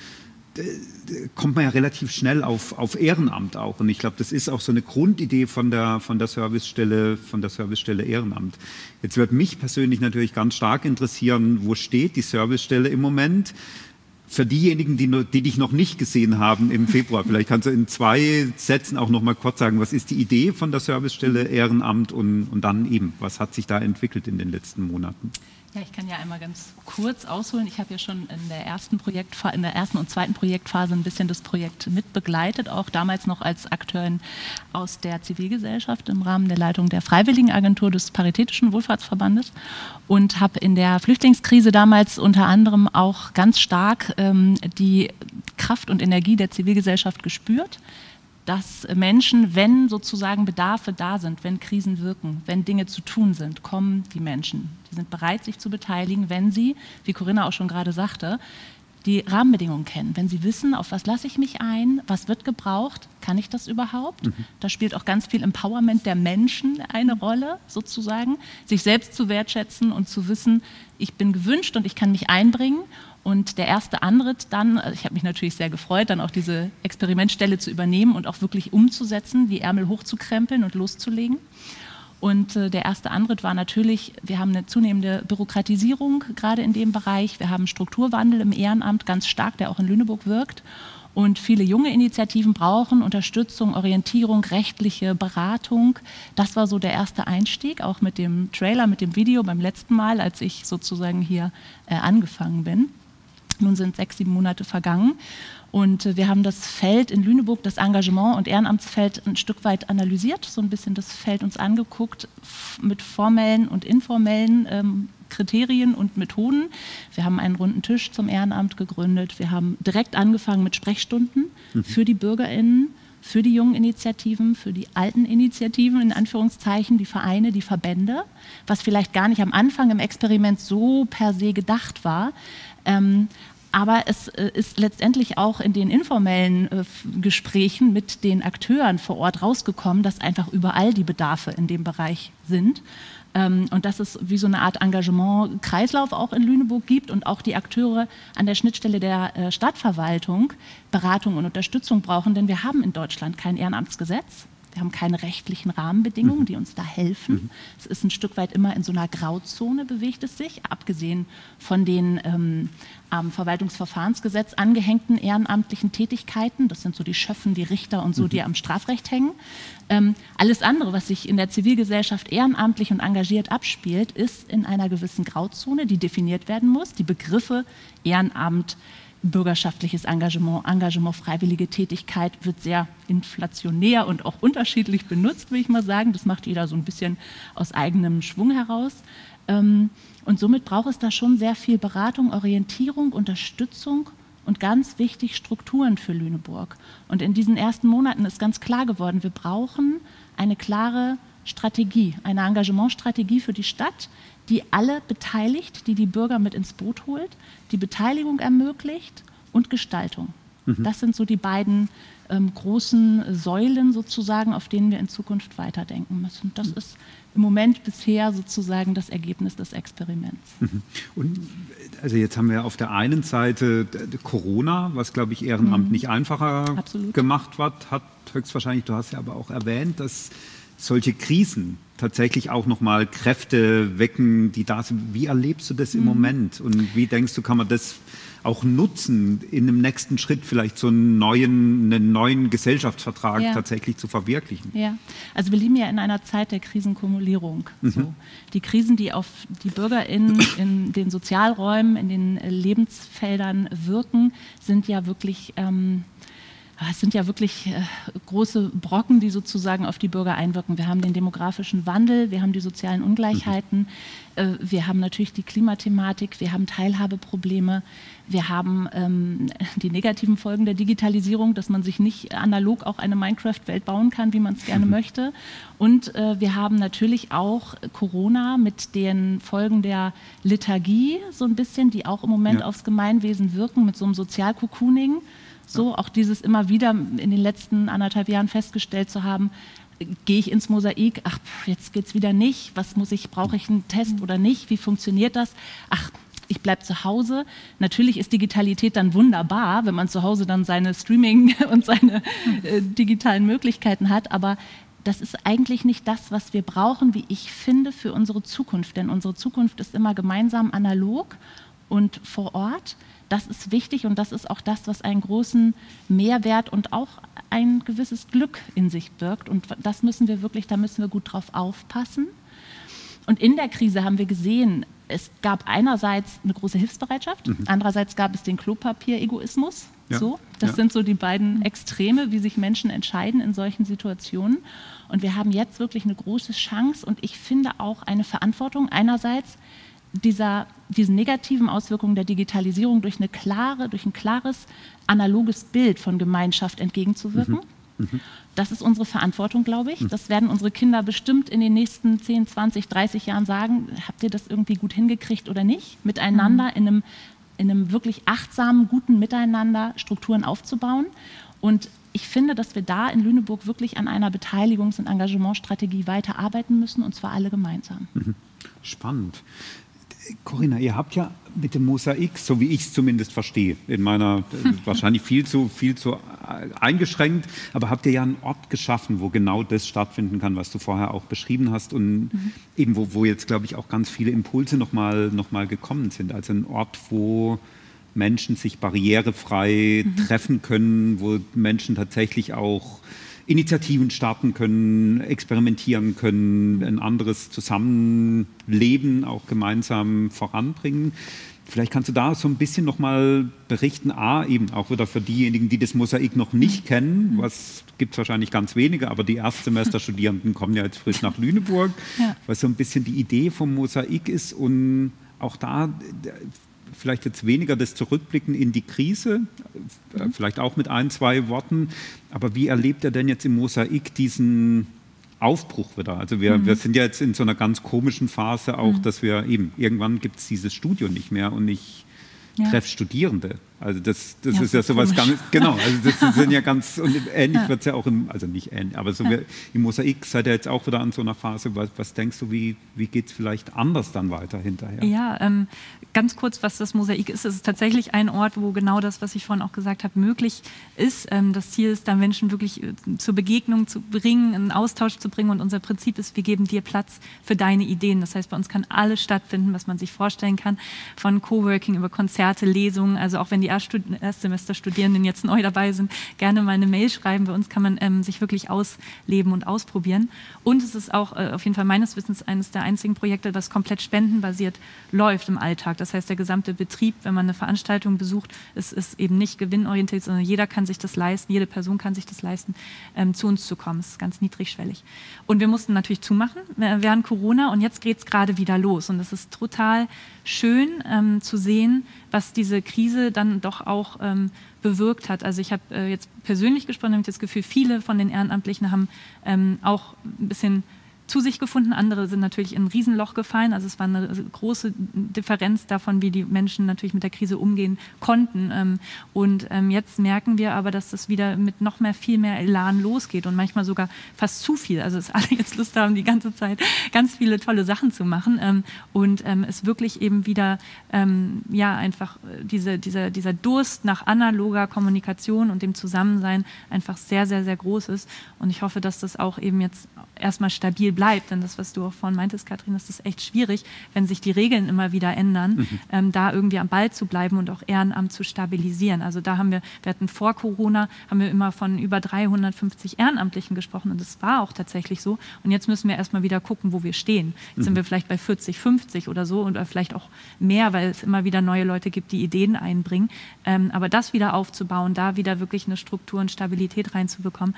kommt man ja relativ schnell auf Ehrenamt auch. Und ich glaube, das ist auch so eine Grundidee von der Servicestelle Ehrenamt. Jetzt wird mich persönlich natürlich ganz stark interessieren, wo steht die Servicestelle im Moment? Für diejenigen, die dich noch nicht gesehen haben im Februar, vielleicht kannst du in 2 Sätzen auch noch mal kurz sagen, was ist die Idee von der Servicestelle Ehrenamt und dann eben, was hat sich da entwickelt in den letzten Monaten? Ja, ich kann ja einmal ganz kurz ausholen. Ich habe ja schon in der ersten und zweiten Projektphase ein bisschen das Projekt mitbegleitet, auch damals noch als Akteurin aus der Zivilgesellschaft im Rahmen der Leitung der Freiwilligenagentur des Paritätischen Wohlfahrtsverbandes und habe in der Flüchtlingskrise damals unter anderem auch ganz stark die Kraft und Energie der Zivilgesellschaft gespürt, dass Menschen, wenn sozusagen Bedarfe da sind, wenn Krisen wirken, wenn Dinge zu tun sind, kommen die Menschen. Die sind bereit, sich zu beteiligen, wenn sie, wie Corinna auch schon gerade sagte, die Rahmenbedingungen kennen. Wenn sie wissen, auf was lasse ich mich ein, was wird gebraucht, kann ich das überhaupt? Da spielt auch ganz viel Empowerment der Menschen eine Rolle, sozusagen, sich selbst zu wertschätzen und zu wissen, ich bin gewünscht und ich kann mich einbringen. Und der erste Anritt dann, ich habe mich natürlich sehr gefreut, dann auch diese Experimentstelle zu übernehmen und auch wirklich umzusetzen, die Ärmel hochzukrempeln und loszulegen. Und der erste Anritt war natürlich, wir haben eine zunehmende Bürokratisierung gerade in dem Bereich. Wir haben Strukturwandel im Ehrenamt ganz stark, der auch in Lüneburg wirkt. Und viele junge Initiativen brauchen Unterstützung, Orientierung, rechtliche Beratung. Das war so der erste Einstieg, auch mit dem Trailer, mit dem Video beim letzten Mal, als ich sozusagen hier angefangen bin. Nun sind 6, 7 Monate vergangen und wir haben das Feld in Lüneburg, das Engagement- und Ehrenamtsfeld ein Stück weit analysiert, so ein bisschen das Feld uns angeguckt mit formellen und informellen Kriterien und Methoden. Wir haben einen runden Tisch zum Ehrenamt gegründet, wir haben direkt angefangen mit Sprechstunden für die BürgerInnen, für die jungen Initiativen, für die alten Initiativen, in Anführungszeichen, die Vereine, die Verbände, was vielleicht gar nicht am Anfang im Experiment so per se gedacht war. Aber es ist letztendlich auch in den informellen Gesprächen mit den Akteuren vor Ort rausgekommen, dass einfach überall die Bedarfe in dem Bereich sind. Und dass es wie so eine Art Engagement-Kreislauf auch in Lüneburg gibt und auch die Akteure an der Schnittstelle der Stadtverwaltung Beratung und Unterstützung brauchen, denn wir haben in Deutschland kein Ehrenamtsgesetz. Wir haben keine rechtlichen Rahmenbedingungen, die uns da helfen. Es ist ein Stück weit immer in so einer Grauzone, bewegt es sich, abgesehen von den am Verwaltungsverfahrensgesetz angehängten ehrenamtlichen Tätigkeiten. Das sind so die Schöffen, die Richter und so, die am Strafrecht hängen. Alles andere, was sich in der Zivilgesellschaft ehrenamtlich und engagiert abspielt, ist in einer gewissen Grauzone, die definiert werden muss. Die Begriffe Ehrenamt, bürgerschaftliches Engagement, freiwillige Tätigkeit wird sehr inflationär und auch unterschiedlich benutzt, will ich mal sagen. Das macht jeder so ein bisschen aus eigenem Schwung heraus. Und somit braucht es da schon sehr viel Beratung, Orientierung, Unterstützung und ganz wichtig Strukturen für Lüneburg. Und in diesen ersten Monaten ist ganz klar geworden, wir brauchen eine klare Strategie, eine Engagementstrategie für die Stadt, die alle beteiligt, die Bürger mit ins Boot holt, die Beteiligung ermöglicht und Gestaltung. Das sind so die beiden großen Säulen sozusagen, auf denen wir in Zukunft weiterdenken müssen. Das ist im Moment bisher sozusagen das Ergebnis des Experiments. Und also jetzt haben wir auf der einen Seite Corona, was, glaube ich, Ehrenamt nicht einfacher gemacht hat höchstwahrscheinlich. Du hast ja aber auch erwähnt, dass solche Krisen tatsächlich auch nochmal Kräfte wecken, die da sind. Wie erlebst du das im Moment? Und wie denkst du, kann man das auch nutzen, in einem nächsten Schritt vielleicht so einen neuen Gesellschaftsvertrag tatsächlich zu verwirklichen? Ja, also wir leben ja in einer Zeit der Krisenkumulierung. So. Die Krisen, die auf die BürgerInnen in den Sozialräumen, in den Lebensfeldern wirken, sind ja wirklich große Brocken, die sozusagen auf die Bürger einwirken. Wir haben den demografischen Wandel, wir haben die sozialen Ungleichheiten, wir haben natürlich die Klimathematik, wir haben Teilhabeprobleme, wir haben die negativen Folgen der Digitalisierung, dass man sich nicht analog auch eine Minecraft-Welt bauen kann, wie man es gerne möchte. Und wir haben natürlich auch Corona mit den Folgen der Lethargie so ein bisschen, die auch im Moment aufs Gemeinwesen wirken, mit so einem Sozialcocooning. So, auch dieses immer wieder in den letzten 1,5 Jahren festgestellt zu haben, gehe ich ins Mosaik, ach, jetzt geht es wieder nicht, brauche ich einen Test oder nicht, wie funktioniert das? Ach, ich bleibe zu Hause. Natürlich ist Digitalität dann wunderbar, wenn man zu Hause dann seine Streaming- und seine digitalen Möglichkeiten hat, aber das ist eigentlich nicht das, was wir brauchen, wie ich finde, für unsere Zukunft. Denn unsere Zukunft ist immer gemeinsam analog und vor Ort. Das ist wichtig und das ist auch das, was einen großen Mehrwert und auch ein gewisses Glück in sich birgt. Und da müssen wir gut drauf aufpassen. Und in der Krise haben wir gesehen, es gab einerseits eine große Hilfsbereitschaft, andererseits gab es den Klopapier-Egoismus. Ja. So, das sind so die beiden Extreme, wie sich Menschen entscheiden in solchen Situationen. Und wir haben jetzt wirklich eine große Chance und ich finde auch eine Verantwortung einerseits, diesen negativen Auswirkungen der Digitalisierung durch ein klares, analoges Bild von Gemeinschaft entgegenzuwirken. Das ist unsere Verantwortung, glaube ich. Das werden unsere Kinder bestimmt in den nächsten 10, 20, 30 Jahren sagen, habt ihr das irgendwie gut hingekriegt oder nicht? Miteinander in einem wirklich achtsamen, guten Miteinander Strukturen aufzubauen. Und ich finde, dass wir da in Lüneburg wirklich an einer Beteiligungs- und Engagementstrategie weiterarbeiten müssen, und zwar alle gemeinsam. Spannend. Corinna, ihr habt ja mit dem Mosaik, so wie ich es zumindest verstehe, in meiner wahrscheinlich viel zu eingeschränkt, aber habt ihr ja einen Ort geschaffen, wo genau das stattfinden kann, was du vorher auch beschrieben hast und eben wo jetzt, glaube ich, auch ganz viele Impulse noch mal gekommen sind. Also ein Ort, wo Menschen sich barrierefrei treffen können, wo Menschen tatsächlich auch Initiativen starten können, experimentieren können, ein anderes Zusammenleben auch gemeinsam voranbringen. Vielleicht kannst du da so ein bisschen noch mal berichten, eben auch wieder für diejenigen, die das Mosaik noch nicht kennen, was gibt es wahrscheinlich ganz wenige, aber die Erstsemesterstudierenden kommen ja jetzt frisch nach Lüneburg, was so ein bisschen die Idee vom Mosaik ist und auch da vielleicht jetzt weniger das Zurückblicken in die Krise, vielleicht auch mit 1, 2 Worten, aber wie erlebt er denn jetzt im Mosaik diesen Aufbruch wieder? Also wir sind ja jetzt in so einer ganz komischen Phase auch, dass wir eben, irgendwann gibt es dieses Studio nicht mehr und ich treffe Studierende. Also das ist ja sowas ganz, genau, also das sind ja ganz, und ähnlich wird es ja auch also nicht ähnlich, aber so im Mosaik seid ihr jetzt auch wieder an so einer Phase, was denkst du, wie geht es vielleicht anders dann weiter hinterher? Ja, ganz kurz, was das Mosaik ist, es ist tatsächlich ein Ort, wo genau das, was ich vorhin auch gesagt habe, möglich ist. Das Ziel ist, da Menschen wirklich zur Begegnung zu bringen, einen Austausch zu bringen, und unser Prinzip ist, wir geben dir Platz für deine Ideen. Das heißt, bei uns kann alles stattfinden, was man sich vorstellen kann, von Coworking über Konzerte, Lesungen, also auch wenn die Erstsemester-Studierenden jetzt neu dabei sind, gerne mal eine Mail schreiben. Bei uns kann man sich wirklich ausleben und ausprobieren. Und es ist auch auf jeden Fall meines Wissens eines der einzigen Projekte, das komplett spendenbasiert läuft im Alltag. Das heißt, der gesamte Betrieb, wenn man eine Veranstaltung besucht, ist eben nicht gewinnorientiert, sondern jeder kann sich das leisten, jede Person kann sich das leisten, zu uns zu kommen. Das ist ganz niedrigschwellig. Und wir mussten natürlich zumachen während Corona, und jetzt geht es gerade wieder los. Und es ist total schön zu sehen, was diese Krise dann doch auch bewirkt hat. Also ich habe jetzt persönlich gesprochen, habe das Gefühl, viele von den Ehrenamtlichen haben auch ein bisschen zu sich gefunden. Andere sind natürlich in ein Riesenloch gefallen. Also es war eine große Differenz davon, wie die Menschen natürlich mit der Krise umgehen konnten. Und jetzt merken wir aber, dass das wieder mit noch viel mehr Elan losgeht und manchmal sogar fast zu viel. Also dass alle jetzt Lust haben, die ganze Zeit ganz viele tolle Sachen zu machen. Und es wirklich eben wieder einfach dieser Durst nach analoger Kommunikation und dem Zusammensein einfach sehr, sehr, sehr groß ist. Und ich hoffe, dass das auch eben jetzt erstmal stabil bleibt, denn das, was du auch vorhin meintest, Katrin, das ist echt schwierig, wenn sich die Regeln immer wieder ändern, da irgendwie am Ball zu bleiben und auch Ehrenamt zu stabilisieren. Also da wir hatten vor Corona, haben wir immer von über 350 Ehrenamtlichen gesprochen, und das war auch tatsächlich so. Und jetzt müssen wir erstmal wieder gucken, wo wir stehen. Jetzt sind wir vielleicht bei 40, 50 oder so, oder vielleicht auch mehr, weil es immer wieder neue Leute gibt, die Ideen einbringen. Aber das wieder aufzubauen, da wieder wirklich eine Struktur und Stabilität reinzubekommen,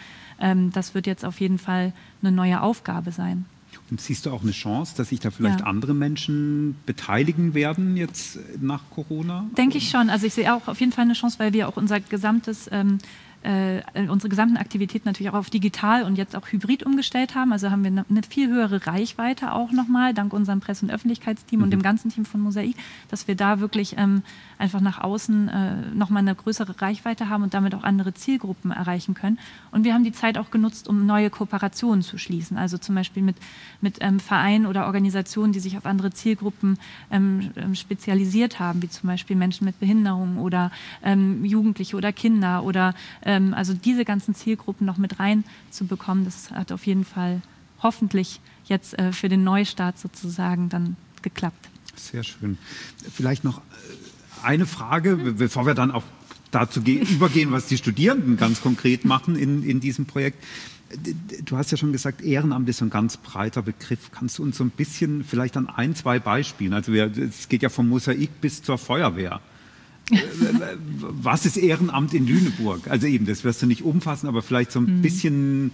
das wird jetzt auf jeden Fall eine neue Aufgabe sein. Und siehst du auch eine Chance, dass sich da vielleicht andere Menschen beteiligen werden jetzt nach Corona? Denke ich schon. Also ich sehe auch auf jeden Fall eine Chance, weil wir auch unsere gesamten Aktivitäten natürlich auch auf digital und jetzt auch hybrid umgestellt haben. Also haben wir eine viel höhere Reichweite auch nochmal, dank unserem Presse- und Öffentlichkeitsteam und dem ganzen Team von Mosaik, dass wir da wirklich einfach nach außen nochmal eine größere Reichweite haben und damit auch andere Zielgruppen erreichen können. Und wir haben die Zeit auch genutzt, um neue Kooperationen zu schließen. Also zum Beispiel mit Vereinen oder Organisationen, die sich auf andere Zielgruppen spezialisiert haben, wie zum Beispiel Menschen mit Behinderung oder Jugendliche oder Kinder oder also diese ganzen Zielgruppen noch mit reinzubekommen, das hat auf jeden Fall hoffentlich jetzt für den Neustart sozusagen dann geklappt. Sehr schön. Vielleicht noch eine Frage, bevor wir dann auch dazu übergehen, was die Studierenden ganz konkret machen in diesem Projekt. Du hast ja schon gesagt, Ehrenamt ist so ein ganz breiter Begriff. Kannst du uns so ein bisschen vielleicht an 1, 2 Beispielen, also es geht ja vom Mosaik bis zur Feuerwehr. Was ist Ehrenamt in Lüneburg? Also eben, das wirst du nicht umfassen, aber vielleicht so ein bisschen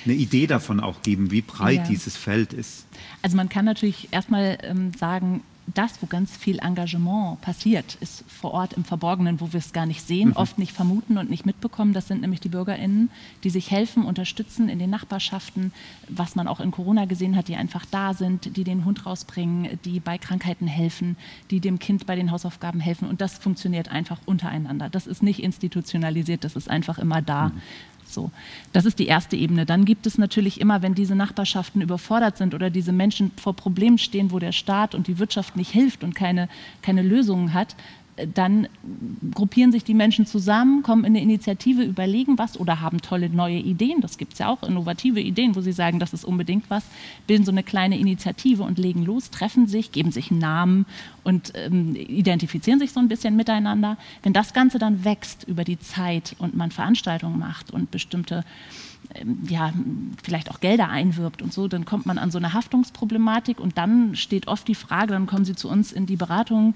eine Idee davon auch geben, wie breit dieses Feld ist. Also man kann natürlich erstmal sagen, das, wo ganz viel Engagement passiert, ist vor Ort im Verborgenen, wo wir es gar nicht sehen, oft nicht vermuten und nicht mitbekommen. Das sind nämlich die BürgerInnen, die sich helfen, unterstützen in den Nachbarschaften, was man auch in Corona gesehen hat, die einfach da sind, die den Hund rausbringen, die bei Krankheiten helfen, die dem Kind bei den Hausaufgaben helfen. Und das funktioniert einfach untereinander. Das ist nicht institutionalisiert, das ist einfach immer da. So, das ist die erste Ebene. Dann gibt es natürlich immer, wenn diese Nachbarschaften überfordert sind oder diese Menschen vor Problemen stehen, wo der Staat und die Wirtschaft nicht hilft und keine Lösungen hat, dann gruppieren sich die Menschen zusammen, kommen in eine Initiative, überlegen was oder haben tolle neue Ideen. Das gibt es ja auch, innovative Ideen, wo sie sagen, das ist unbedingt was, bilden so eine kleine Initiative und legen los, treffen sich, geben sich einen Namen und identifizieren sich so ein bisschen miteinander. Wenn das Ganze dann wächst über die Zeit und man Veranstaltungen macht und bestimmte vielleicht auch Gelder einwirbt und so, dann kommt man an so eine Haftungsproblematik und dann steht oft die Frage, dann kommen Sie zu uns in die Beratung,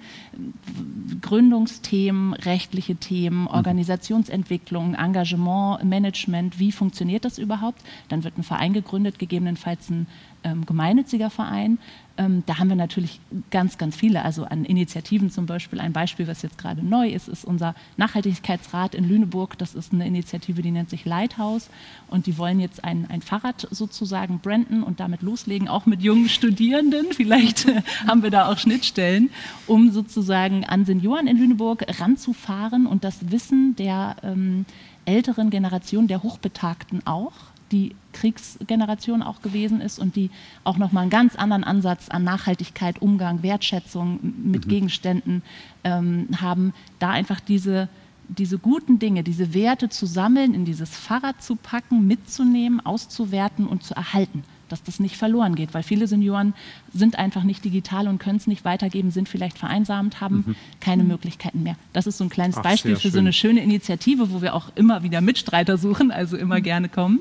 Gründungsthemen, rechtliche Themen, Organisationsentwicklung, Engagement, Management, wie funktioniert das überhaupt? Dann wird ein Verein gegründet, gegebenenfalls ein gemeinnütziger Verein. Da haben wir natürlich ganz, ganz viele, also an Initiativen zum Beispiel. Ein Beispiel, was jetzt gerade neu ist, ist unser Nachhaltigkeitsrat in Lüneburg. Das ist eine Initiative, die nennt sich Lighthouse und die wollen jetzt ein Fahrrad sozusagen branden und damit loslegen, auch mit jungen Studierenden. Vielleicht haben wir da auch Schnittstellen, um sozusagen an Senioren in Lüneburg ranzufahren und das Wissen der älteren Generation, der Hochbetagten auch, die Kriegsgeneration auch gewesen ist und die auch nochmal einen ganz anderen Ansatz an Nachhaltigkeit, Umgang, Wertschätzung mit Gegenständen haben, da einfach diese guten Dinge, diese Werte zu sammeln, in dieses Fahrrad zu packen, mitzunehmen, auszuwerten und zu erhalten, dass das nicht verloren geht, weil viele Senioren sind einfach nicht digital und können es nicht weitergeben, sind vielleicht vereinsamt, haben keine Möglichkeiten mehr. Das ist so ein kleines Beispiel für so eine schöne Initiative, wo wir auch immer wieder Mitstreiter suchen, also immer gerne kommen.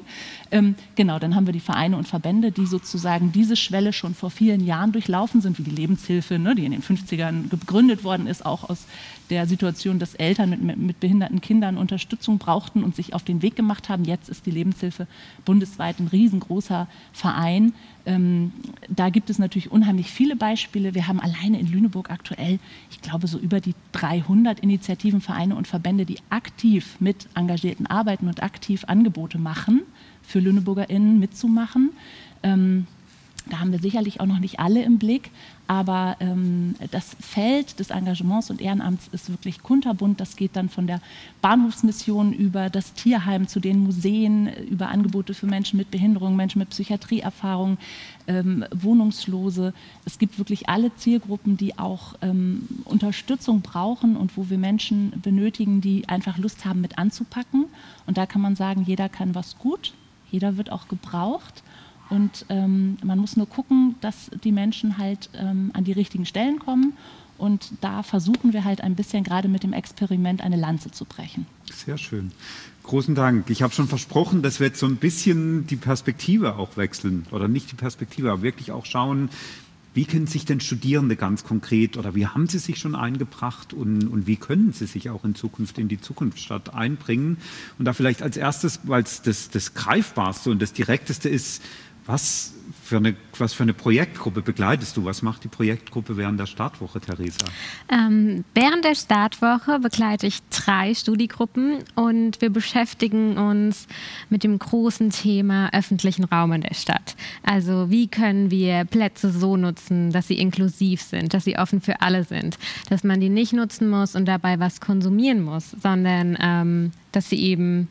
Genau, dann haben wir die Vereine und Verbände, die sozusagen diese Schwelle schon vor vielen Jahren durchlaufen sind, wie die Lebenshilfe, ne, die in den 50ern gegründet worden ist, auch aus der Situation, dass Eltern mit behinderten Kindern Unterstützung brauchten und sich auf den Weg gemacht haben. Jetzt ist die Lebenshilfe bundesweit ein riesengroßer Verein. Da gibt es natürlich unheimlich viele Beispiele. Wir haben alleine in Lüneburg aktuell, ich glaube, so über die 300 Initiativen, Vereine und Verbände, die aktiv mit Engagierten arbeiten und aktiv Angebote machen, für LüneburgerInnen mitzumachen. Da haben wir sicherlich auch noch nicht alle im Blick, aber das Feld des Engagements und Ehrenamts ist wirklich kunterbunt. Das geht dann von der Bahnhofsmission über das Tierheim zu den Museen, über Angebote für Menschen mit Behinderung, Menschen mit Psychiatrieerfahrung, Wohnungslose. Es gibt wirklich alle Zielgruppen, die auch Unterstützung brauchen und wo wir Menschen benötigen, die einfach Lust haben, mit anzupacken. Und da kann man sagen, jeder kann was gut, jeder wird auch gebraucht. Und man muss nur gucken, dass die Menschen halt an die richtigen Stellen kommen. Und da versuchen wir halt ein bisschen gerade mit dem Experiment eine Lanze zu brechen. Sehr schön. Großen Dank. Ich habe schon versprochen, dass wir jetzt so ein bisschen die Perspektive auch wechseln. Oder nicht die Perspektive, aber wirklich auch schauen, wie können sich denn Studierende ganz konkret oder wie haben sie sich schon eingebracht und wie können sie sich auch in Zukunft in die Zukunftsstadt einbringen? Und da vielleicht als erstes, weil es das Greifbarste und das Direkteste ist, was für eine Projektgruppe begleitest du? Was macht die Projektgruppe während der Startwoche, Theresa? Während der Startwoche begleite ich 3 Studiegruppen und wir beschäftigen uns mit dem großen Thema öffentlichen Raum in der Stadt. Also wie können wir Plätze so nutzen, dass sie inklusiv sind, dass sie offen für alle sind, dass man die nicht nutzen muss und dabei was konsumieren muss, sondern dass sie eben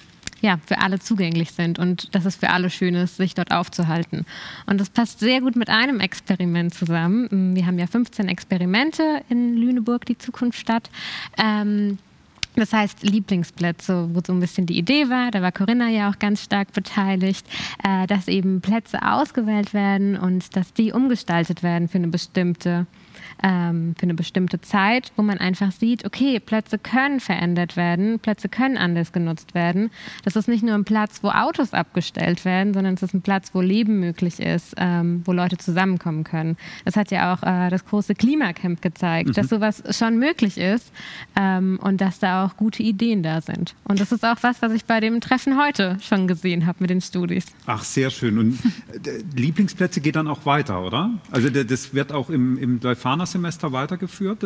für alle zugänglich sind und dass es für alle schön ist, sich dort aufzuhalten. Und das passt sehr gut mit einem Experiment zusammen. Wir haben ja 15 Experimente in Lüneburg, die Zukunftsstadt. Das heißt Lieblingsplätze, wo so ein bisschen die Idee war, da war Corinna ja auch ganz stark beteiligt, dass eben Plätze ausgewählt werden und dass die umgestaltet werden für eine bestimmte Zeit, wo man einfach sieht, okay, Plätze können verändert werden, Plätze können anders genutzt werden. Das ist nicht nur ein Platz, wo Autos abgestellt werden, sondern es ist ein Platz, wo Leben möglich ist, wo Leute zusammenkommen können. Das hat ja auch das große Klimacamp gezeigt, dass sowas schon möglich ist und dass da auch gute Ideen da sind. Und das ist auch was ich bei dem Treffen heute schon gesehen habe mit den Studis. Ach, sehr schön. Und Lieblingsplätze geht dann auch weiter, oder? Also das wird auch im Leuphana-Semester weitergeführt?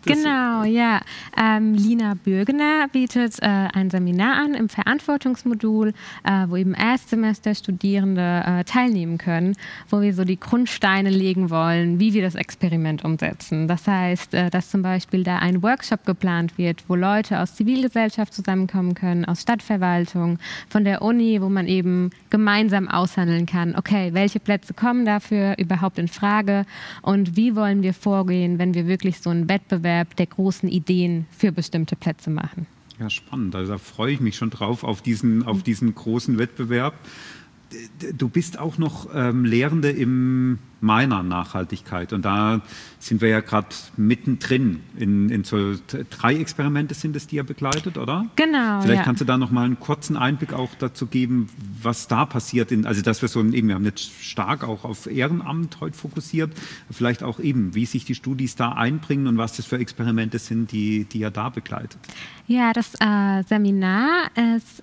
Genau, ja. Lina Bürgener bietet ein Seminar an im Verantwortungsmodul, wo eben Erstsemester-Studierende teilnehmen können, wo wir so die Grundsteine legen wollen, wie wir das Experiment umsetzen. Das heißt, dass zum Beispiel da ein Workshop geplant wird, wo Leute aus Zivilgesellschaft zusammenkommen können, aus Stadtverwaltung, von der Uni, wo man eben gemeinsam aushandeln kann, okay, welche Plätze kommen dafür überhaupt in Frage und wie wollen wir vorgehen, wenn wir wirklich so einen Wettbewerb der großen Ideen für bestimmte Plätze machen. Ja, spannend. Also da freue ich mich schon drauf, auf diesen großen Wettbewerb. Du bist auch noch Lehrende im meiner Nachhaltigkeit. Und da sind wir ja gerade mittendrin in so 3 Experimente sind es, die ihr begleitet, oder? Genau. Vielleicht kannst du da noch mal einen kurzen Einblick auch dazu geben, was da passiert. Also dass wir wir haben jetzt stark auch auf Ehrenamt heute fokussiert, vielleicht auch eben, wie sich die Studis da einbringen und was das für Experimente sind, die ihr da begleitet. Ja, das Seminar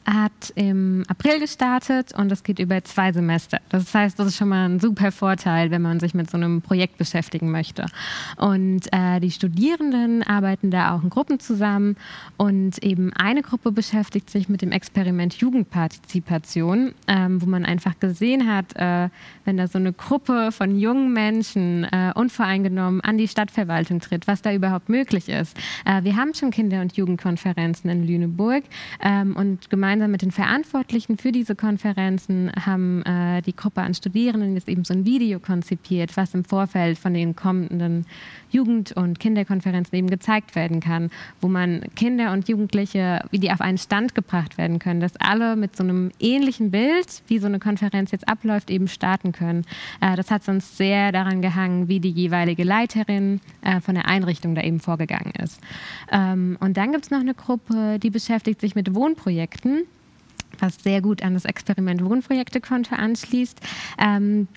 hat im April gestartet und es geht über 2 Semester. Das heißt, das ist schon mal ein super Vorteil, wenn man sich mit so einem Projekt beschäftigen möchte. Und die Studierenden arbeiten da auch in Gruppen zusammen und eben eine Gruppe beschäftigt sich mit dem Experiment Jugendpartizipation, wo man einfach gesehen hat, wenn da so eine Gruppe von jungen Menschen unvoreingenommen an die Stadtverwaltung tritt, was da überhaupt möglich ist. Wir haben schon Kinder- und Jugendkonferenzen in Lüneburg und gemeinsam mit den Verantwortlichen für diese Konferenzen haben die Gruppe an Studierenden jetzt eben so ein Video konzipiert, was im Vorfeld von den kommenden Jugend- und Kinderkonferenzen eben gezeigt werden kann, wo man Kinder und Jugendliche, wie die auf einen Stand gebracht werden können, dass alle mit so einem ähnlichen Bild, wie so eine Konferenz jetzt abläuft, eben starten können. Das hat uns sehr daran gehangen, wie die jeweilige Leiterin von der Einrichtung da eben vorgegangen ist. Und dann gibt es noch eine Gruppe, die beschäftigt sich mit Wohnprojekten, was sehr gut an das Experiment Wohnprojekte-Konto anschließt,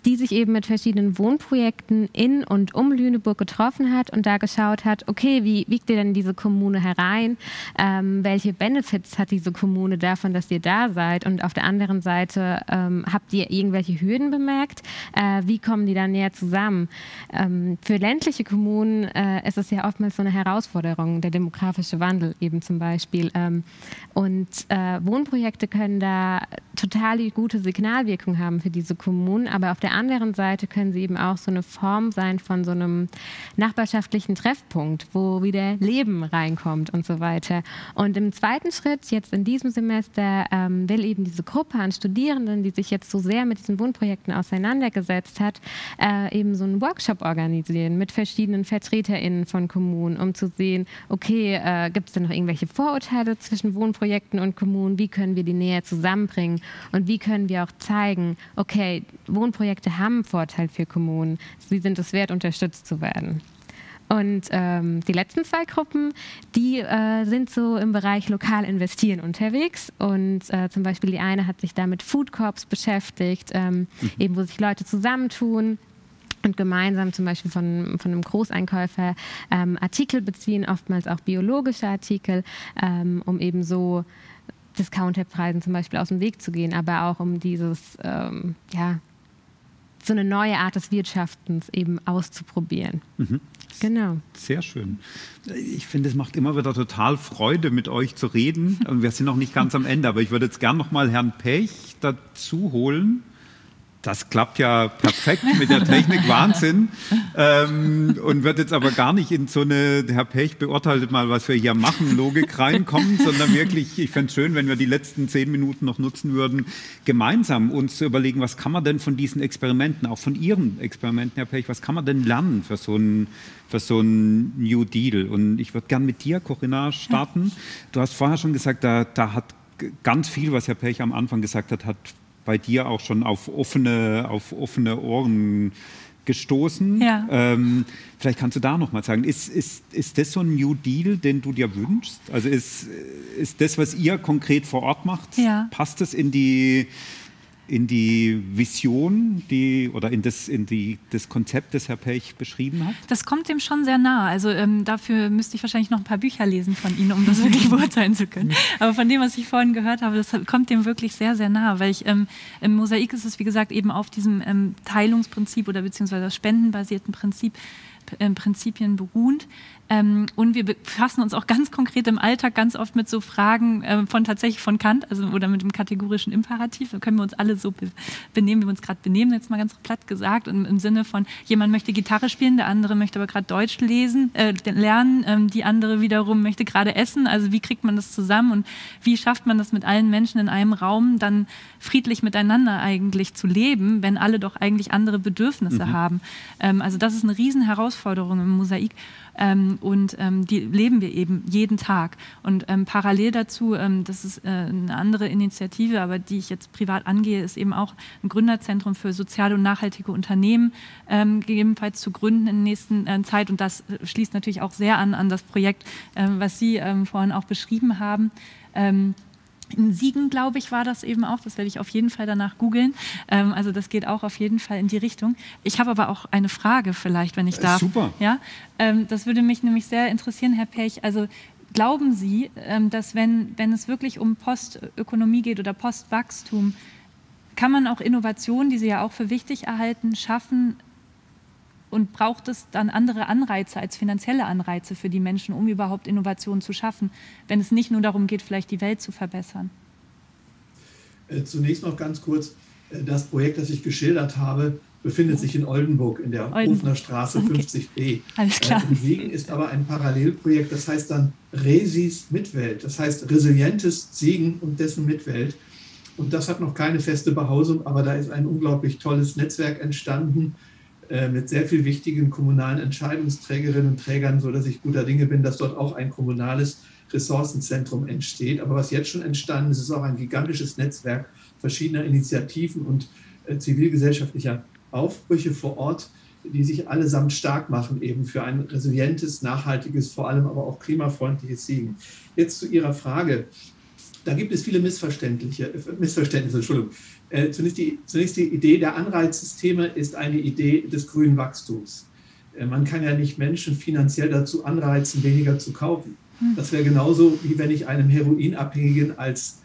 die sich eben mit verschiedenen Wohnprojekten in und um Lüneburg getroffen hat und da geschaut hat, okay, wie wiegt ihr denn diese Kommune herein? Welche Benefits hat diese Kommune davon, dass ihr da seid? Und auf der anderen Seite habt ihr irgendwelche Hürden bemerkt? Wie kommen die dann näher zusammen? Für ländliche Kommunen ist es ja oftmals so eine Herausforderung, der demografische Wandel eben zum Beispiel. Und Wohnprojekte können da total gute Signalwirkung haben für diese Kommunen, aber auf der anderen Seite können sie eben auch so eine Form sein von so einem nachbarschaftlichen Treffpunkt, wo wieder Leben reinkommt und so weiter. Und im zweiten Schritt, jetzt in diesem Semester, will eben diese Gruppe an Studierenden, die sich jetzt so sehr mit diesen Wohnprojekten auseinandergesetzt hat, eben so einen Workshop organisieren mit verschiedenen VertreterInnen von Kommunen, um zu sehen, okay, gibt es denn noch irgendwelche Vorurteile zwischen Wohnprojekten und Kommunen? Wie können wir die näher zusammenbringen und wie können wir auch zeigen, okay, Wohnprojekte haben einen Vorteil für Kommunen, sie sind es wert, unterstützt zu werden. Und die letzten 2 Gruppen, die sind so im Bereich lokal investieren unterwegs und zum Beispiel die eine hat sich da mit Food Corps beschäftigt, eben wo sich Leute zusammentun und gemeinsam zum Beispiel von einem Großeinkäufer Artikel beziehen, oftmals auch biologische Artikel, um eben so Discounterpreisen zum Beispiel aus dem Weg zu gehen, aber auch um dieses, so eine neue Art des Wirtschaftens eben auszuprobieren. Mhm. Genau. Sehr schön. Ich finde, es macht immer wieder total Freude, mit euch zu reden. Und wir sind noch nicht ganz am Ende, aber ich würde jetzt gern noch mal Herrn Pech dazu holen. Das klappt ja perfekt mit der Technik, Wahnsinn. Und wird jetzt aber gar nicht in so eine, Herr Pech beurteilt mal, was wir hier machen, Logik reinkommen, sondern wirklich, ich fände es schön, wenn wir die letzten 10 Minuten noch nutzen würden, gemeinsam uns zu überlegen, was kann man denn von diesen Experimenten, auch von Ihren Experimenten, Herr Pech, was kann man denn lernen für so ein New Deal? Und ich würde gern mit dir, Corinna, starten. Du hast vorher schon gesagt, da hat ganz viel, was Herr Pech am Anfang gesagt hat bei dir auch schon auf offene Ohren gestoßen. Ja. Vielleicht kannst du da noch mal sagen, ist das so ein New Deal, den du dir wünschst? Also ist das, was ihr konkret vor Ort macht, passt das in die Vision, oder in das Konzept, das Herr Pech beschrieben hat? Das kommt dem schon sehr nah. Also dafür müsste ich wahrscheinlich noch ein paar Bücher lesen von Ihnen, um das wirklich beurteilen zu können. Aber von dem, was ich vorhin gehört habe, das kommt dem wirklich sehr, sehr nah. Weil im Mosaik ist es, wie gesagt, eben auf diesem Teilungsprinzip oder beziehungsweise spendenbasierten Prinzipien beruhend. Und wir befassen uns auch ganz konkret im Alltag ganz oft mit so Fragen tatsächlich von Kant, also oder mit dem kategorischen Imperativ. Da können wir uns alle so benehmen, wie wir uns gerade benehmen, jetzt mal ganz platt gesagt. Und im Sinne von, jemand möchte Gitarre spielen, der andere möchte aber gerade Deutsch lernen, die andere wiederum möchte gerade essen. Also wie kriegt man das zusammen und wie schafft man das mit allen Menschen in einem Raum dann friedlich miteinander eigentlich zu leben, wenn alle doch eigentlich andere Bedürfnisse haben. Also das ist eine riesen Herausforderung im Mosaik. und die leben wir eben jeden Tag. Und parallel dazu, das ist eine andere Initiative, aber die ich jetzt privat angehe, ist eben auch ein Gründerzentrum für soziale und nachhaltige Unternehmen gegebenenfalls zu gründen in der nächsten Zeit. Und das schließt natürlich auch sehr an das Projekt, was Sie vorhin auch beschrieben haben. In Siegen, glaube ich, war das eben auch. Das werde ich auf jeden Fall danach googeln. Also das geht auch auf jeden Fall in die Richtung. Ich habe aber auch eine Frage vielleicht, wenn ich darf. Super. Ja? Das würde mich nämlich sehr interessieren, Herr Pech. Also glauben Sie, dass wenn es wirklich um Postökonomie geht oder Postwachstum, kann man auch Innovationen, die Sie ja auch für wichtig erhalten, schaffen? Und braucht es dann andere Anreize als finanzielle Anreize für die Menschen, um überhaupt Innovationen zu schaffen, wenn es nicht nur darum geht, vielleicht die Welt zu verbessern? Zunächst noch ganz kurz, das Projekt, das ich geschildert habe, befindet sich in Oldenburg in der Ofener Straße 50b. Alles klar. In Siegen ist aber ein Parallelprojekt, das heißt dann Resis Mitwelt, das heißt resilientes Siegen und dessen Mitwelt. Und das hat noch keine feste Behausung, aber da ist ein unglaublich tolles Netzwerk entstanden, mit sehr viel wichtigen kommunalen Entscheidungsträgerinnen und Trägern, sodass ich guter Dinge bin, dass dort auch ein kommunales Ressourcenzentrum entsteht. Aber was jetzt schon entstanden ist, ist auch ein gigantisches Netzwerk verschiedener Initiativen und zivilgesellschaftlicher Aufbrüche vor Ort, die sich allesamt stark machen, eben für ein resilientes, nachhaltiges, vor allem aber auch klimafreundliches Siegen. Jetzt zu Ihrer Frage. Da gibt es viele Missverständnisse. Entschuldigung. Zunächst die Idee der Anreizsysteme ist eine Idee des grünen Wachstums. Man kann ja nicht Menschen finanziell dazu anreizen, weniger zu kaufen. Das wäre genauso, wie wenn ich einem Heroinabhängigen als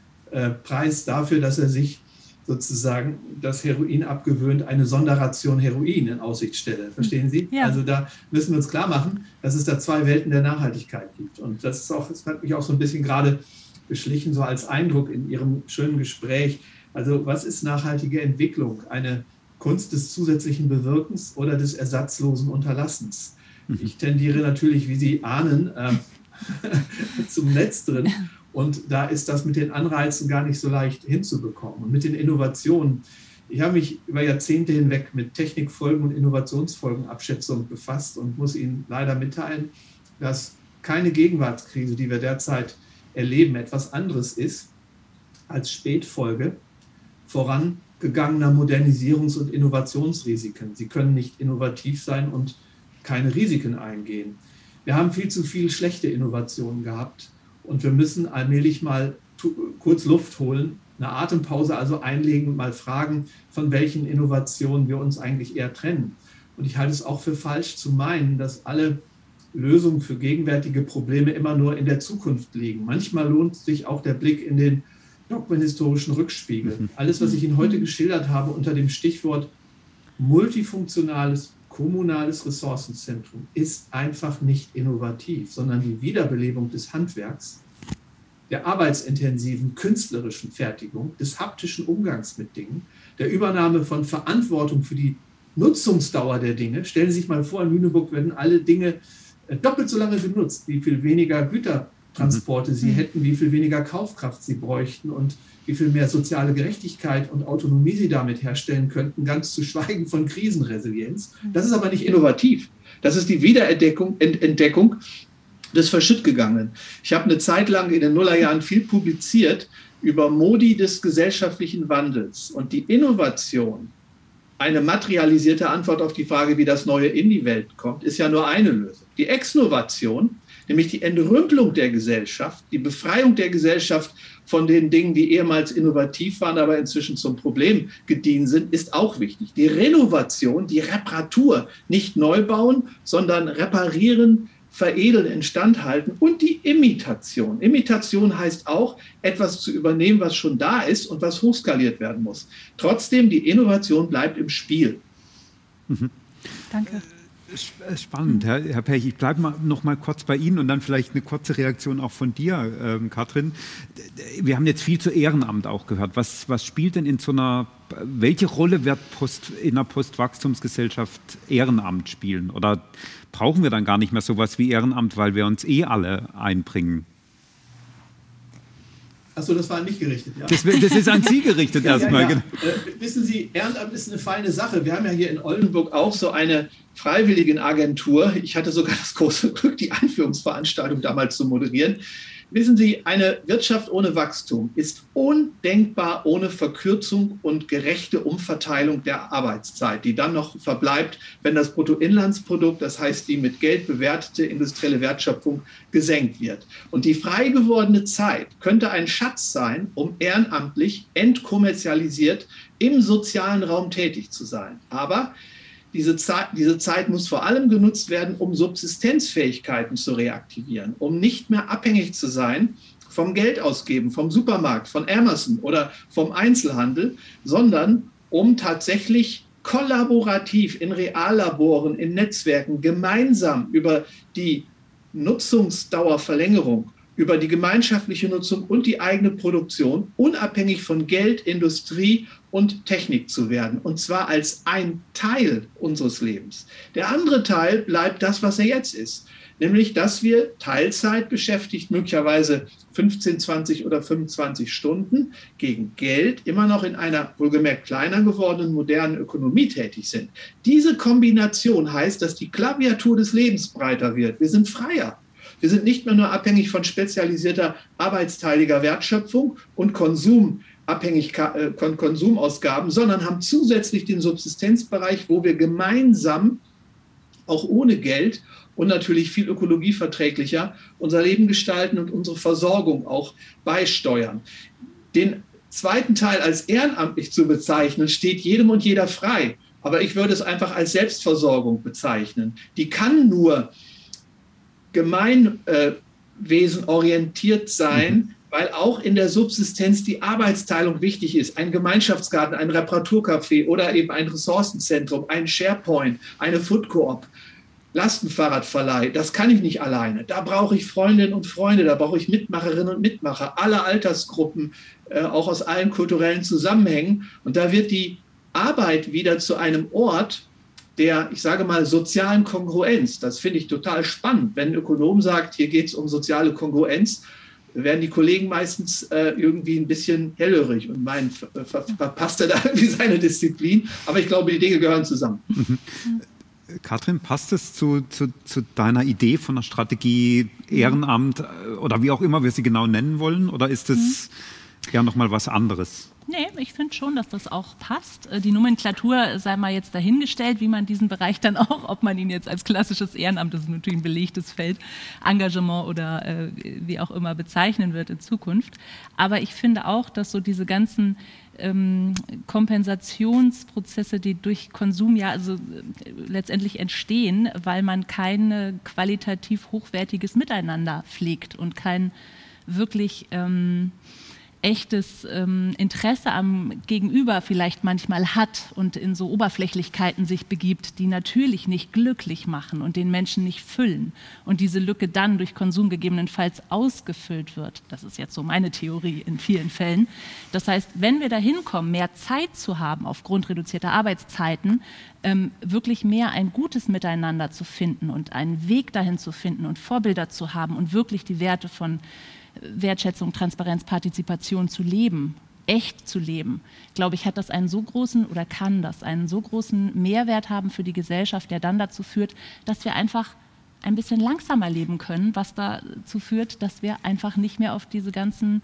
Preis dafür, dass er sich sozusagen das Heroin abgewöhnt, eine Sonderration Heroin in Aussicht stelle. Verstehen Sie? Ja. Also da müssen wir uns klar machen, dass es da zwei Welten der Nachhaltigkeit gibt. Und das hat mich auch so ein bisschen gerade beschlichen, so als Eindruck in Ihrem schönen Gespräch. Also was ist nachhaltige Entwicklung? Eine Kunst des zusätzlichen Bewirkens oder des ersatzlosen Unterlassens? Ich tendiere natürlich, wie Sie ahnen, zum Letzteren. Und da ist das mit den Anreizen gar nicht so leicht hinzubekommen. Und mit den Innovationen. Ich habe mich über Jahrzehnte hinweg mit Technikfolgen- und Innovationsfolgenabschätzung befasst und muss Ihnen leider mitteilen, dass keine Gegenwartskrise, die wir derzeit erleben, etwas anderes ist als Spätfolge vorangegangener Modernisierungs- und Innovationsrisiken. Sie können nicht innovativ sein und keine Risiken eingehen. Wir haben viel zu viel schlechte Innovationen gehabt und wir müssen allmählich mal kurz Luft holen, eine Atempause also einlegen und mal fragen, von welchen Innovationen wir uns eigentlich eher trennen. Und ich halte es auch für falsch zu meinen, dass alle Lösungen für gegenwärtige Probleme immer nur in der Zukunft liegen. Manchmal lohnt sich auch der Blick in den dogmenhistorischen Rückspiegel. Alles, was ich Ihnen heute geschildert habe unter dem Stichwort multifunktionales, kommunales Ressourcenzentrum, ist einfach nicht innovativ, sondern die Wiederbelebung des Handwerks, der arbeitsintensiven künstlerischen Fertigung, des haptischen Umgangs mit Dingen, der Übernahme von Verantwortung für die Nutzungsdauer der Dinge. Stellen Sie sich mal vor, in Lüneburg werden alle Dinge doppelt so lange genutzt, wie viel weniger Gütertransporte sie hätten, wie viel weniger Kaufkraft sie bräuchten und wie viel mehr soziale Gerechtigkeit und Autonomie sie damit herstellen könnten, ganz zu schweigen von Krisenresilienz. Das ist aber nicht innovativ. Das ist die Wiederentdeckung des Verschüttgegangenen. Ich habe eine Zeit lang in den Nullerjahren viel publiziert über Modi des gesellschaftlichen Wandels und die Innovation. Eine materialisierte Antwort auf die Frage, wie das Neue in die Welt kommt, ist ja nur eine Lösung. Die Exnovation, nämlich die Entrümpelung der Gesellschaft, die Befreiung der Gesellschaft von den Dingen, die ehemals innovativ waren, aber inzwischen zum Problem gediehen sind, ist auch wichtig. Die Renovation, die Reparatur, nicht neu bauen, sondern reparieren, veredeln, instand halten und die Imitation. Imitation heißt auch, etwas zu übernehmen, was schon da ist und was hochskaliert werden muss. Trotzdem, die Innovation bleibt im Spiel. Danke. Spannend, Herr Pech. Ich bleibe noch mal kurz bei Ihnen und dann vielleicht eine kurze Reaktion auch von dir, Katrin. Wir haben jetzt viel zu Ehrenamt auch gehört. Was spielt denn in so einer, welche Rolle wird in einer Postwachstumsgesellschaft Ehrenamt spielen? Oder brauchen wir dann gar nicht mehr sowas wie Ehrenamt, weil wir uns alle einbringen? Achso, das war an mich gerichtet, ja. Das ist an Sie gerichtet erstmal. Ja. Wissen Sie, Ehrenamt ist eine feine Sache. Wir haben ja hier in Oldenburg auch so eine Freiwilligenagentur. Ich hatte sogar das große Glück, die Einführungsveranstaltung damals zu moderieren. Wissen Sie, eine Wirtschaft ohne Wachstum ist undenkbar ohne Verkürzung und gerechte Umverteilung der Arbeitszeit, die dann noch verbleibt, wenn das Bruttoinlandsprodukt, das heißt die mit Geld bewertete industrielle Wertschöpfung, gesenkt wird. Und die frei gewordene Zeit könnte ein Schatz sein, um ehrenamtlich entkommerzialisiert im sozialen Raum tätig zu sein. Aber diese Zeit muss vor allem genutzt werden, um Subsistenzfähigkeiten zu reaktivieren, um nicht mehr abhängig zu sein vom Geldausgeben, vom Supermarkt, von Amazon oder vom Einzelhandel, sondern um tatsächlich kollaborativ in Reallaboren, in Netzwerken gemeinsam über die Nutzungsdauerverlängerung, über die gemeinschaftliche Nutzung und die eigene Produktion unabhängig von Geld, Industrie und Technik zu werden. Und zwar als ein Teil unseres Lebens. Der andere Teil bleibt das, was er jetzt ist. Nämlich, dass wir Teilzeit beschäftigt, möglicherweise 15, 20 oder 25 Stunden gegen Geld immer noch in einer wohlgemerkt kleiner gewordenen modernen Ökonomie tätig sind. Diese Kombination heißt, dass die Klaviatur des Lebens breiter wird. Wir sind freier. Wir sind nicht mehr nur abhängig von spezialisierter arbeitsteiliger Wertschöpfung und Konsumausgaben, sondern haben zusätzlich den Subsistenzbereich, wo wir gemeinsam, auch ohne Geld und natürlich viel ökologieverträglicher, unser Leben gestalten und unsere Versorgung auch beisteuern. Den zweiten Teil als ehrenamtlich zu bezeichnen, steht jedem und jeder frei. Aber ich würde es einfach als Selbstversorgung bezeichnen. Die kann nur gemeinwesenorientiert sein, weil auch in der Subsistenz die Arbeitsteilung wichtig ist. Ein Gemeinschaftsgarten, ein Reparaturcafé oder eben ein Ressourcenzentrum, ein SharePoint, eine Food Coop, Lastenfahrradverleih, das kann ich nicht alleine. Da brauche ich Freundinnen und Freunde, da brauche ich Mitmacherinnen und Mitmacher, aller Altersgruppen, auch aus allen kulturellen Zusammenhängen. Und da wird die Arbeit wieder zu einem Ort der, ich sage mal, sozialen Kongruenz. Das finde ich total spannend. Wenn ein Ökonom sagt, hier geht es um soziale Kongruenz, werden die Kollegen meistens irgendwie ein bisschen hellhörig und meinen, verpasst er da irgendwie seine Disziplin. Aber ich glaube, die Dinge gehören zusammen. Katrin, passt es zu deiner Idee von einer Strategie Ehrenamt oder wie auch immer wir sie genau nennen wollen? Oder ist es ja nochmal was anderes? Nee, ich finde schon, dass das auch passt. Die Nomenklatur sei mal jetzt dahingestellt, wie man diesen Bereich dann auch, ob man ihn jetzt als klassisches Ehrenamt, das ist natürlich ein belegtes Feld, Engagement oder wie auch immer bezeichnen wird in Zukunft. Aber ich finde auch, dass so diese ganzen Kompensationsprozesse, die durch Konsum ja also letztendlich entstehen, weil man kein qualitativ hochwertiges Miteinander pflegt und kein wirklich echtes Interesse am Gegenüber vielleicht manchmal hat und in so Oberflächlichkeiten sich begibt, die natürlich nicht glücklich machen und den Menschen nicht füllen und diese Lücke dann durch Konsum gegebenenfalls ausgefüllt wird. Das ist jetzt so meine Theorie in vielen Fällen. Das heißt, wenn wir dahin kommen, mehr Zeit zu haben aufgrund reduzierter Arbeitszeiten, wirklich mehr ein gutes Miteinander zu finden und einen Weg dahin zu finden und Vorbilder zu haben und wirklich die Werte von Wertschätzung, Transparenz, Partizipation zu leben, echt zu leben, glaube ich, hat das einen so großen oder kann das einen so großen Mehrwert haben für die Gesellschaft, der dann dazu führt, dass wir einfach ein bisschen langsamer leben können, was dazu führt, dass wir einfach nicht mehr auf diese ganzen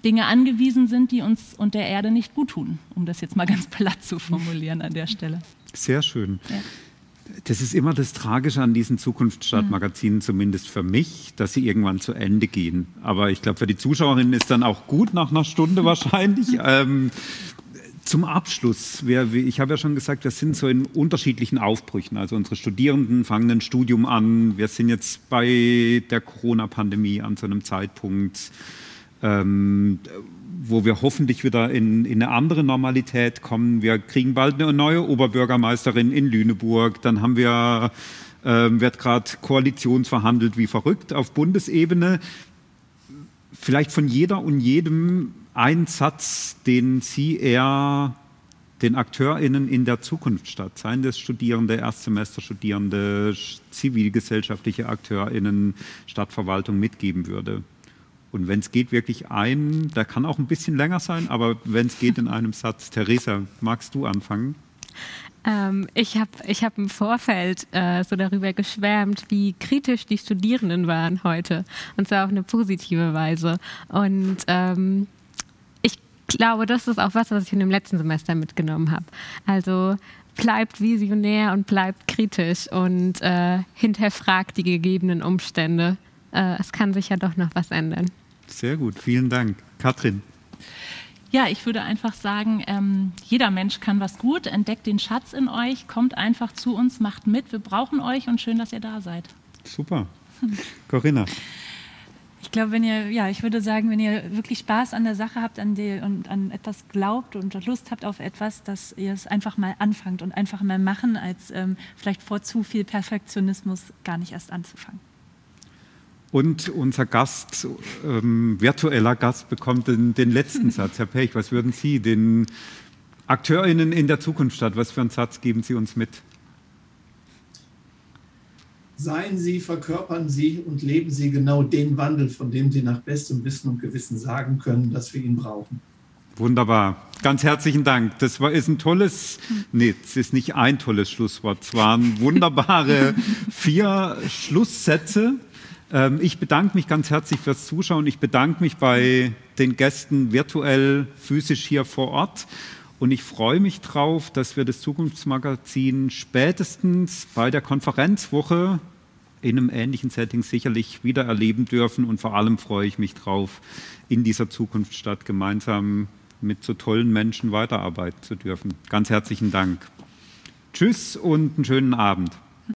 Dinge angewiesen sind, die uns und der Erde nicht gut tun, um das jetzt mal ganz platt zu formulieren an der Stelle. Sehr schön. Ja. Das ist immer das Tragische an diesen Zukunftsstadt-Magazinen, zumindest für mich, dass sie irgendwann zu Ende gehen. Aber ich glaube, für die Zuschauerinnen ist dann auch gut nach einer Stunde wahrscheinlich. Zum Abschluss, ich habe ja schon gesagt, wir sind so in unterschiedlichen Aufbrüchen. Also unsere Studierenden fangen ein Studium an. Wir sind jetzt bei der Corona-Pandemie an so einem Zeitpunkt, wo wir hoffentlich wieder in eine andere Normalität kommen. Wir kriegen bald eine neue Oberbürgermeisterin in Lüneburg. Dann wird gerade koalitionsverhandelt wie verrückt auf Bundesebene. Vielleicht von jeder und jedem ein Satz, den Sie eher den AkteurInnen in der Zukunftsstadt, seien das Studierende, Erstsemesterstudierende, zivilgesellschaftliche AkteurInnen, Stadtverwaltung mitgeben würde. Und wenn es geht, wirklich der kann auch ein bisschen länger sein, aber wenn es geht, in einem Satz. Theresa, magst du anfangen? Ich hab im Vorfeld so darüber geschwärmt, wie kritisch die Studierenden waren heute. Und zwar auf eine positive Weise. Und ich glaube, das ist auch was ich in dem letzten Semester mitgenommen habe. Also bleibt visionär und bleibt kritisch und hinterfragt die gegebenen Umstände. Es kann sich ja doch noch was ändern. Sehr gut, vielen Dank. Katrin? Ja, ich würde einfach sagen, jeder Mensch kann was gut, entdeckt den Schatz in euch, kommt einfach zu uns, macht mit, wir brauchen euch und schön, dass ihr da seid. Super. Corinna? Ich glaube, ich würde sagen, wenn ihr wirklich Spaß an der Sache habt und an etwas glaubt und Lust habt auf etwas, dass ihr es einfach mal anfangt und einfach mal machen, als vielleicht vor zu viel Perfektionismus gar nicht erst anzufangen. Und unser Gast, virtueller Gast, bekommt den letzten Satz. Herr Pech, was würden Sie den AkteurInnen in der Zukunftsstadt, was für einen Satz geben Sie uns mit? Seien Sie, verkörpern Sie und leben Sie genau den Wandel, von dem Sie nach bestem Wissen und Gewissen sagen können, dass wir ihn brauchen. Wunderbar. Ganz herzlichen Dank. Das ist ein tolles, es ist nicht ein tolles Schlusswort, es waren wunderbare 4 Schlusssätze. Ich bedanke mich ganz herzlich fürs Zuschauen. Ich bedanke mich bei den Gästen virtuell, physisch hier vor Ort. Und ich freue mich drauf, dass wir das Zukunftsmagazin spätestens bei der Konferenzwoche in einem ähnlichen Setting sicherlich wieder erleben dürfen. Und vor allem freue ich mich drauf, in dieser Zukunftsstadt gemeinsam mit so tollen Menschen weiterarbeiten zu dürfen. Ganz herzlichen Dank. Tschüss und einen schönen Abend.